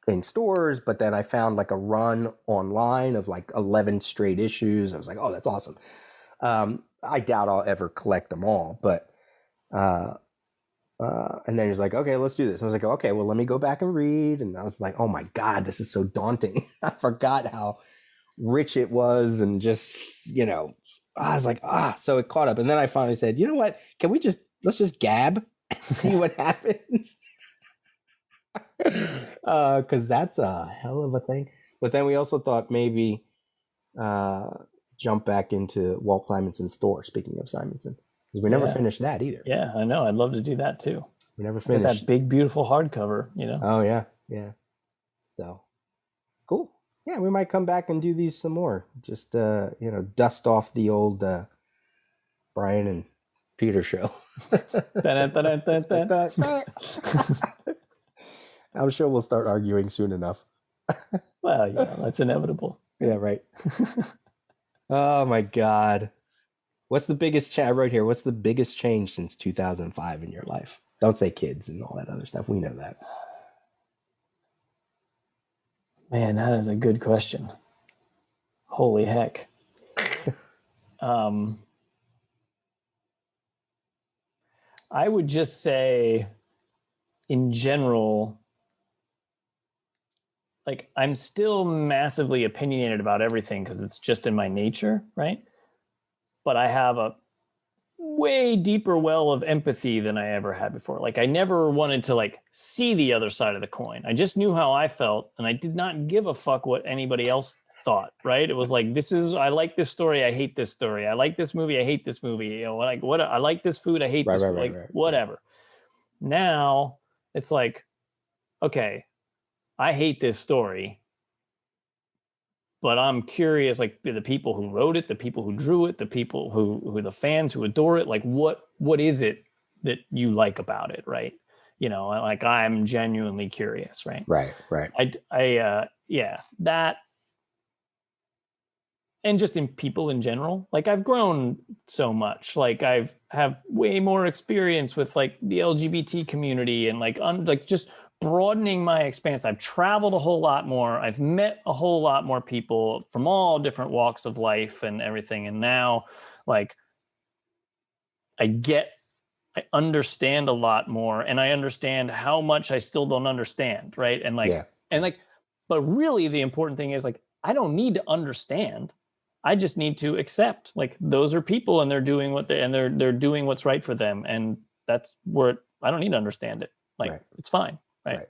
in stores, but then I found like a run online of like 11 straight issues. I was like, oh, that's awesome. I doubt I'll ever collect them all, but and then he's like, okay, let's do this. I was like, okay, well, let me go back and read. And I was like, oh my God, this is so daunting. I forgot how rich it was. And just, I was like, so it caught up. And then I finally said, you know what? Let's just gab and see what happens. Because that's a hell of a thing. But then we also thought maybe jump back into Walt Simonson's Thor, speaking of Simonson. Because we never finished that either. Yeah, I know. I'd love to do that too. We never finished that big, beautiful hardcover, Oh yeah. So cool. Yeah, we might come back and do these some more. Just dust off the old Brian and Peter show. I'm sure we'll start arguing soon enough. Well, yeah, that's inevitable. Yeah, right. Oh my God. What's the biggest change? I wrote here, what's the biggest change since 2005 in your life? Don't say kids and all that other stuff. We know that. Man, that is a good question. Holy heck. I would just say, in general, like I'm still massively opinionated about everything because it's just in my nature, right? But I have a way deeper well of empathy than I ever had before. Like I never wanted to like see the other side of the coin. I just knew how I felt and I did not give a fuck what anybody else thought, right? It was like, I like this story, I hate this story. I like this movie, I hate this movie. Like what I like this food, I hate this food. Like whatever. Now it's like, okay, I hate this story, but I'm curious, like the people who wrote it, the people who drew it, the people who the fans who adore it, like what is it that you like about it, right? Like I'm genuinely curious, right? Right. That, and just in people in general, like I've grown so much, like have way more experience with like the LGBT community and like just broadening my expanse. I've traveled a whole lot more. I've met a whole lot more people from all different walks of life and everything. And now like I understand a lot more and I understand how much I still don't understand. Right. And but really the important thing is like, I don't need to understand. I just need to accept like those are people and they're doing they're doing what's right for them. And that's where I don't need to understand it. Like it's fine. Right.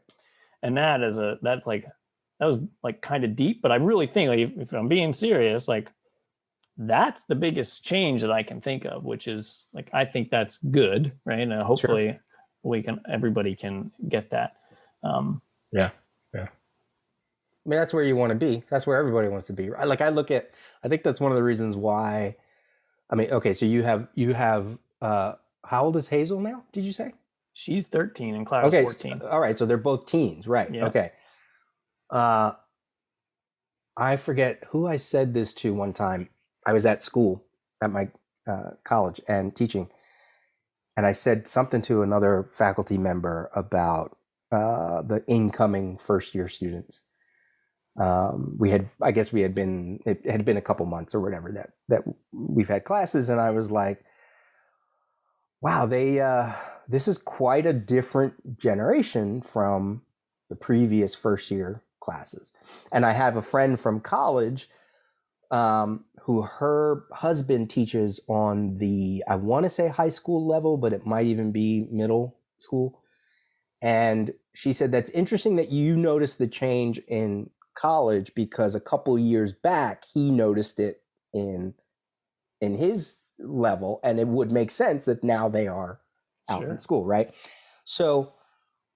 And that was like kind of deep, but I really think like if I'm being serious, like that's the biggest change that I can think of, which is like, I think that's good. Right. And hopefully everybody can get that. Yeah. I mean, that's where you want to be. That's where everybody wants to be. Like I think that's one of the reasons why, I mean, okay. So you have, how old is Hazel now? Did you say? She's 13 and Clara's 14. All right. So they're both teens, right? Yeah. Okay. I forget who I said this to one time. I was at school at my college and teaching. And I said something to another faculty member about the incoming first year students. It had been a couple months or whatever that we've had classes. And I was like, wow, this is quite a different generation from the previous first year classes. And I have a friend from college who her husband teaches on I want to say high school level, but it might even be middle school. And she said, that's interesting that you noticed the change in college because a couple years back, he noticed it in his level, and it would make sense that now they are out in school, right? So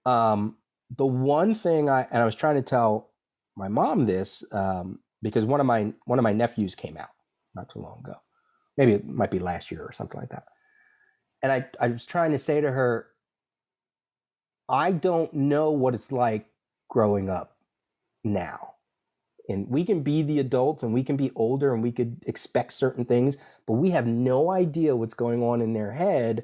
the one thing I was trying to tell my mom this, because one of my nephews came out not too long ago, maybe it might be last year or something like that, and I was trying to say to her, I don't know what it's like growing up now. And we can be the adults and we can be older and we could expect certain things, but we have no idea what's going on in their head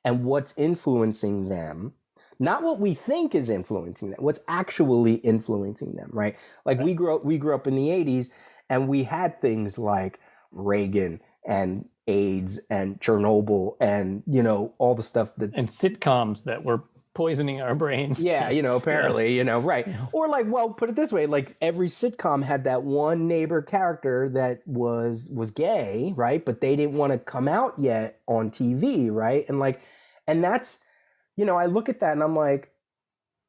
and what's influencing them. Not what we think is influencing them, what's actually influencing them, right? Like we grew up in the 80s and we had things like Reagan and AIDS and Chernobyl and, you know, all the stuff that's... And sitcoms that were poisoning our brains. Yeah, you know, apparently, you know, right. Yeah. Or like, well, put it this way, like every sitcom had that one neighbor character that was gay, right? But they didn't want to come out yet on TV, right? And like, and that's, you know, I look at that and I'm like,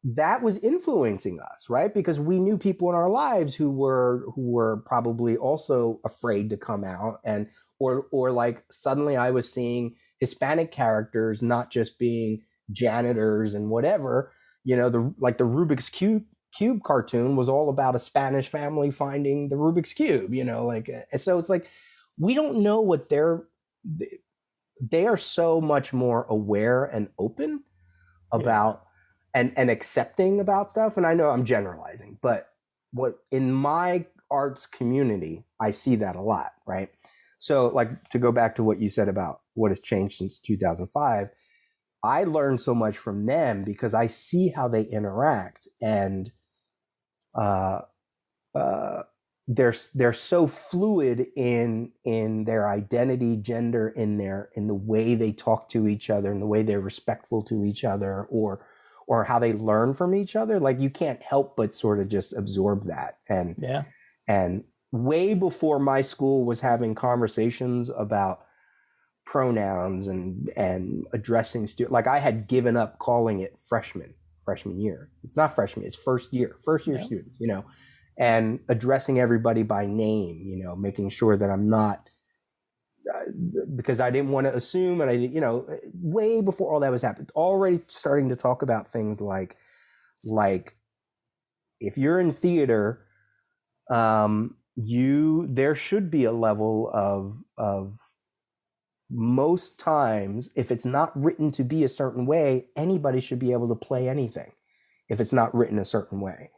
that was influencing us, right? Because we knew people in our lives who were probably also afraid to come out, and or like suddenly I was seeing Hispanic characters not just being janitors and whatever, you know, the Rubik's Cube cartoon was all about a Spanish family finding the Rubik's Cube, you know, like, so it's like, we don't know what they are so much more aware and open about and accepting about stuff. And I know I'm generalizing, but what in my arts community, I see that a lot, right? So like, to go back to what you said about what has changed since 2005, I learned so much from them because I see how they interact, and they're so fluid in their identity, gender, in the way they talk to each other, and the way they're respectful to each other, or how they learn from each other. Like, you can't help but sort of just absorb that. And way before my school was having conversations about pronouns and addressing students, like I had given up calling it freshman year. It's not freshman, it's first year students, you know, and addressing everybody by name, you know, making sure that I'm not, because I didn't want to assume, and I didn't, you know, way before all that was happening, already starting to talk about things like if you're in theater, there should be a level of most times, if it's not written to be a certain way, anybody should be able to play anything if it's not written a certain way,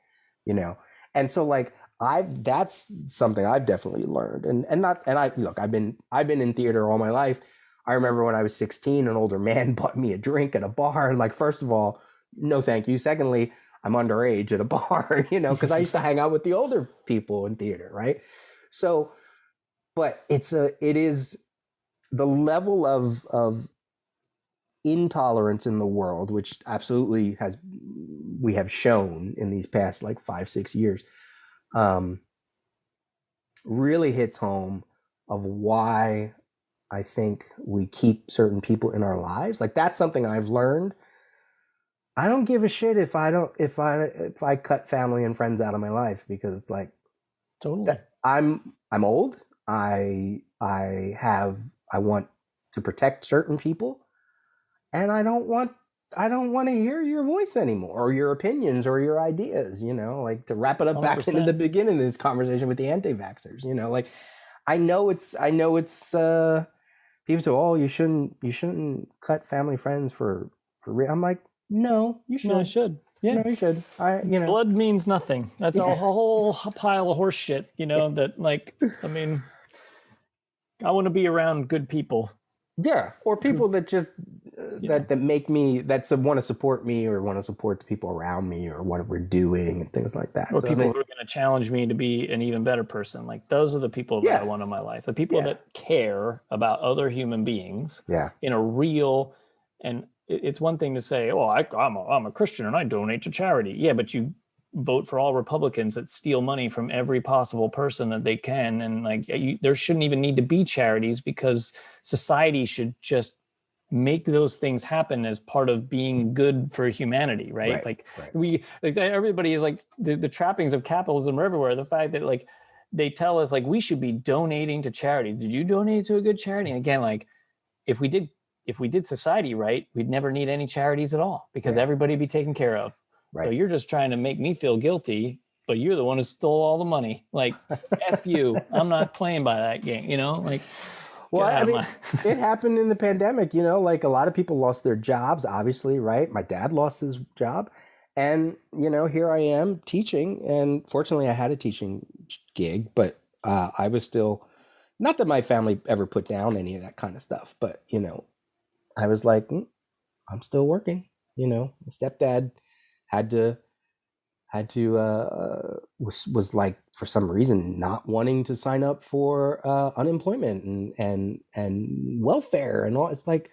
you know? And so like, that's something I've definitely learned. I've been in theater all my life. I remember when I was 16, an older man bought me a drink at a bar, and like, first of all, no, thank you. Secondly, I'm underage at a bar, you know, because I used to hang out with the older people in theater, right? So, but it is the level of intolerance in the world, which absolutely we have shown in these past like 5-6 years, really hits home of why I think we keep certain people in our lives. Like, that's something I've learned. I don't give a shit if I cut family and friends out of my life, because like, totally, I'm old. I want to protect certain people, and I don't want to hear your voice anymore, or your opinions, or your ideas, you know, like, to wrap it up 100%. Back into the beginning of this conversation with the anti-vaxxers, you know, like, I know it's people say, oh, you shouldn't cut family friends for real. I'm like, no, you should. No, I should. Yeah, no, you should. Blood means nothing. That's a whole pile of horse shit, you know, that like, I mean, I want to be around good people. Yeah, or people that just that make me, want to support me, or want to support the people around me, or what we're doing, and things like that. Or so people who are going to challenge me to be an even better person. Like, those are the people that I want in my life. The people that care about other human beings in a real, and it's one thing to say, oh, I'm a Christian and I donate to charity. Yeah, but you vote for all Republicans that steal money from every possible person that they can. And like, there shouldn't even need to be charities, because society should just make those things happen as part of being good for humanity, right? Everybody is like, the trappings of capitalism are everywhere. The fact that like, they tell us like, we should be donating to charity. Did you donate to a good charity? And again, like, if we did society right, we'd never need any charities at all, because Yeah. everybody would be taken care of. So Right. you're just trying to make me feel guilty, but you're the one who stole all the money. Like, F you. I'm not playing by that game, you know? Like, Well, get out I of mean, my it happened in the pandemic, you know, like a lot of people lost their jobs, obviously, right? My dad lost his job. And, you know, here I am teaching. And fortunately, I had a teaching gig, but I was still, not that my family ever put down any of that kind of stuff, but, you know, I was like, I'm still working. You know, my stepdad had to was like, for some reason, not wanting to sign up for unemployment and welfare and all. It's like,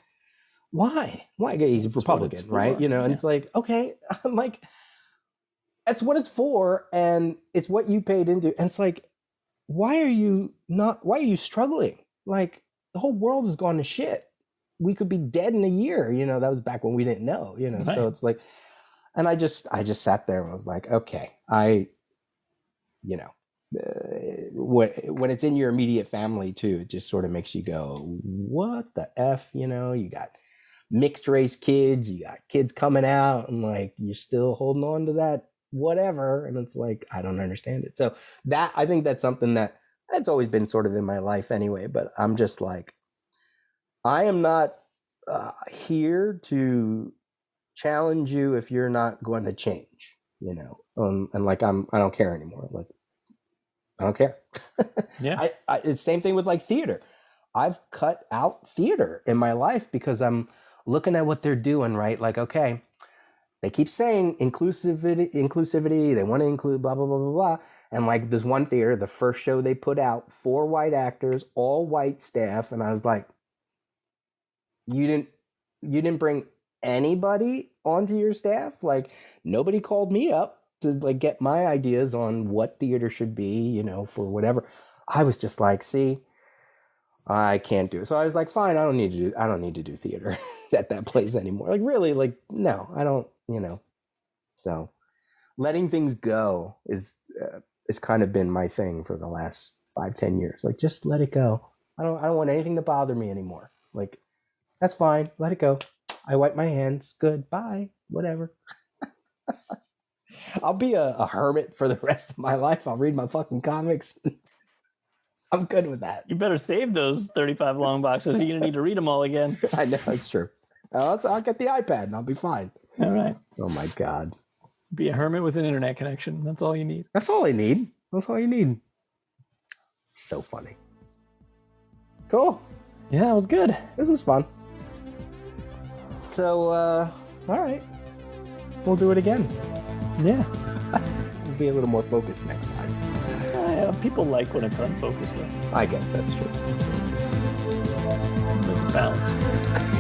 why he's a That's what Republican, it's right? for, You know, and yeah. it's like, okay, I'm like, that's what it's for, and it's what you paid into. And it's like, why are you struggling? Like, the whole world has gone to shit. We could be dead in a year. You know, that was back when we didn't know, you know. So Right. it's like, and I just sat there and was like, okay, you know, when it's in your immediate family too, it just sort of makes you go, what the F, you know? You got mixed race kids, you got kids coming out, and like, you're still holding on to that whatever. And it's like, I don't understand it. So that, I think that's something that's always been sort of in my life anyway, but I'm just like, I am not here to challenge you if you're not going to change, you know. And like, I don't care anymore. Like, I don't care. Yeah. It's the same thing with like theater. I've cut out theater in my life because I'm looking at what they're doing, right? Like, okay, they keep saying inclusivity, they want to include blah, blah, blah, blah, blah. And like, this one theater, the first show they put out, 4 white actors, all white staff. And I was like, you didn't bring anybody onto your staff? Like, nobody called me up to like get my ideas on what theater should be, you know, for whatever. I was just like, see, I can't do it. So I was like, fine, I don't need to do theater at that place anymore. Like, really, like, no, I don't, you know. So letting things go is kind of been my thing for the last 5-10 years. Like, just let it go. I don't want anything to bother me anymore. Like, that's fine. Let it go. I wipe my hands. Good. Bye. Whatever. I'll be a hermit for the rest of my life. I'll read my fucking comics. I'm good with that. You better save those 35 long boxes. You're going to need to read them all again. I know, it's true. I'll get the iPad and I'll be fine. All right. Oh my God. Be a hermit with an internet connection. That's all you need. That's all I need. That's all you need. So funny. Cool. Yeah, it was good. This was fun. So, all right. We'll do it again. Yeah. We'll be a little more focused next time. People like when it's unfocused, though. I guess that's true. There's a balance.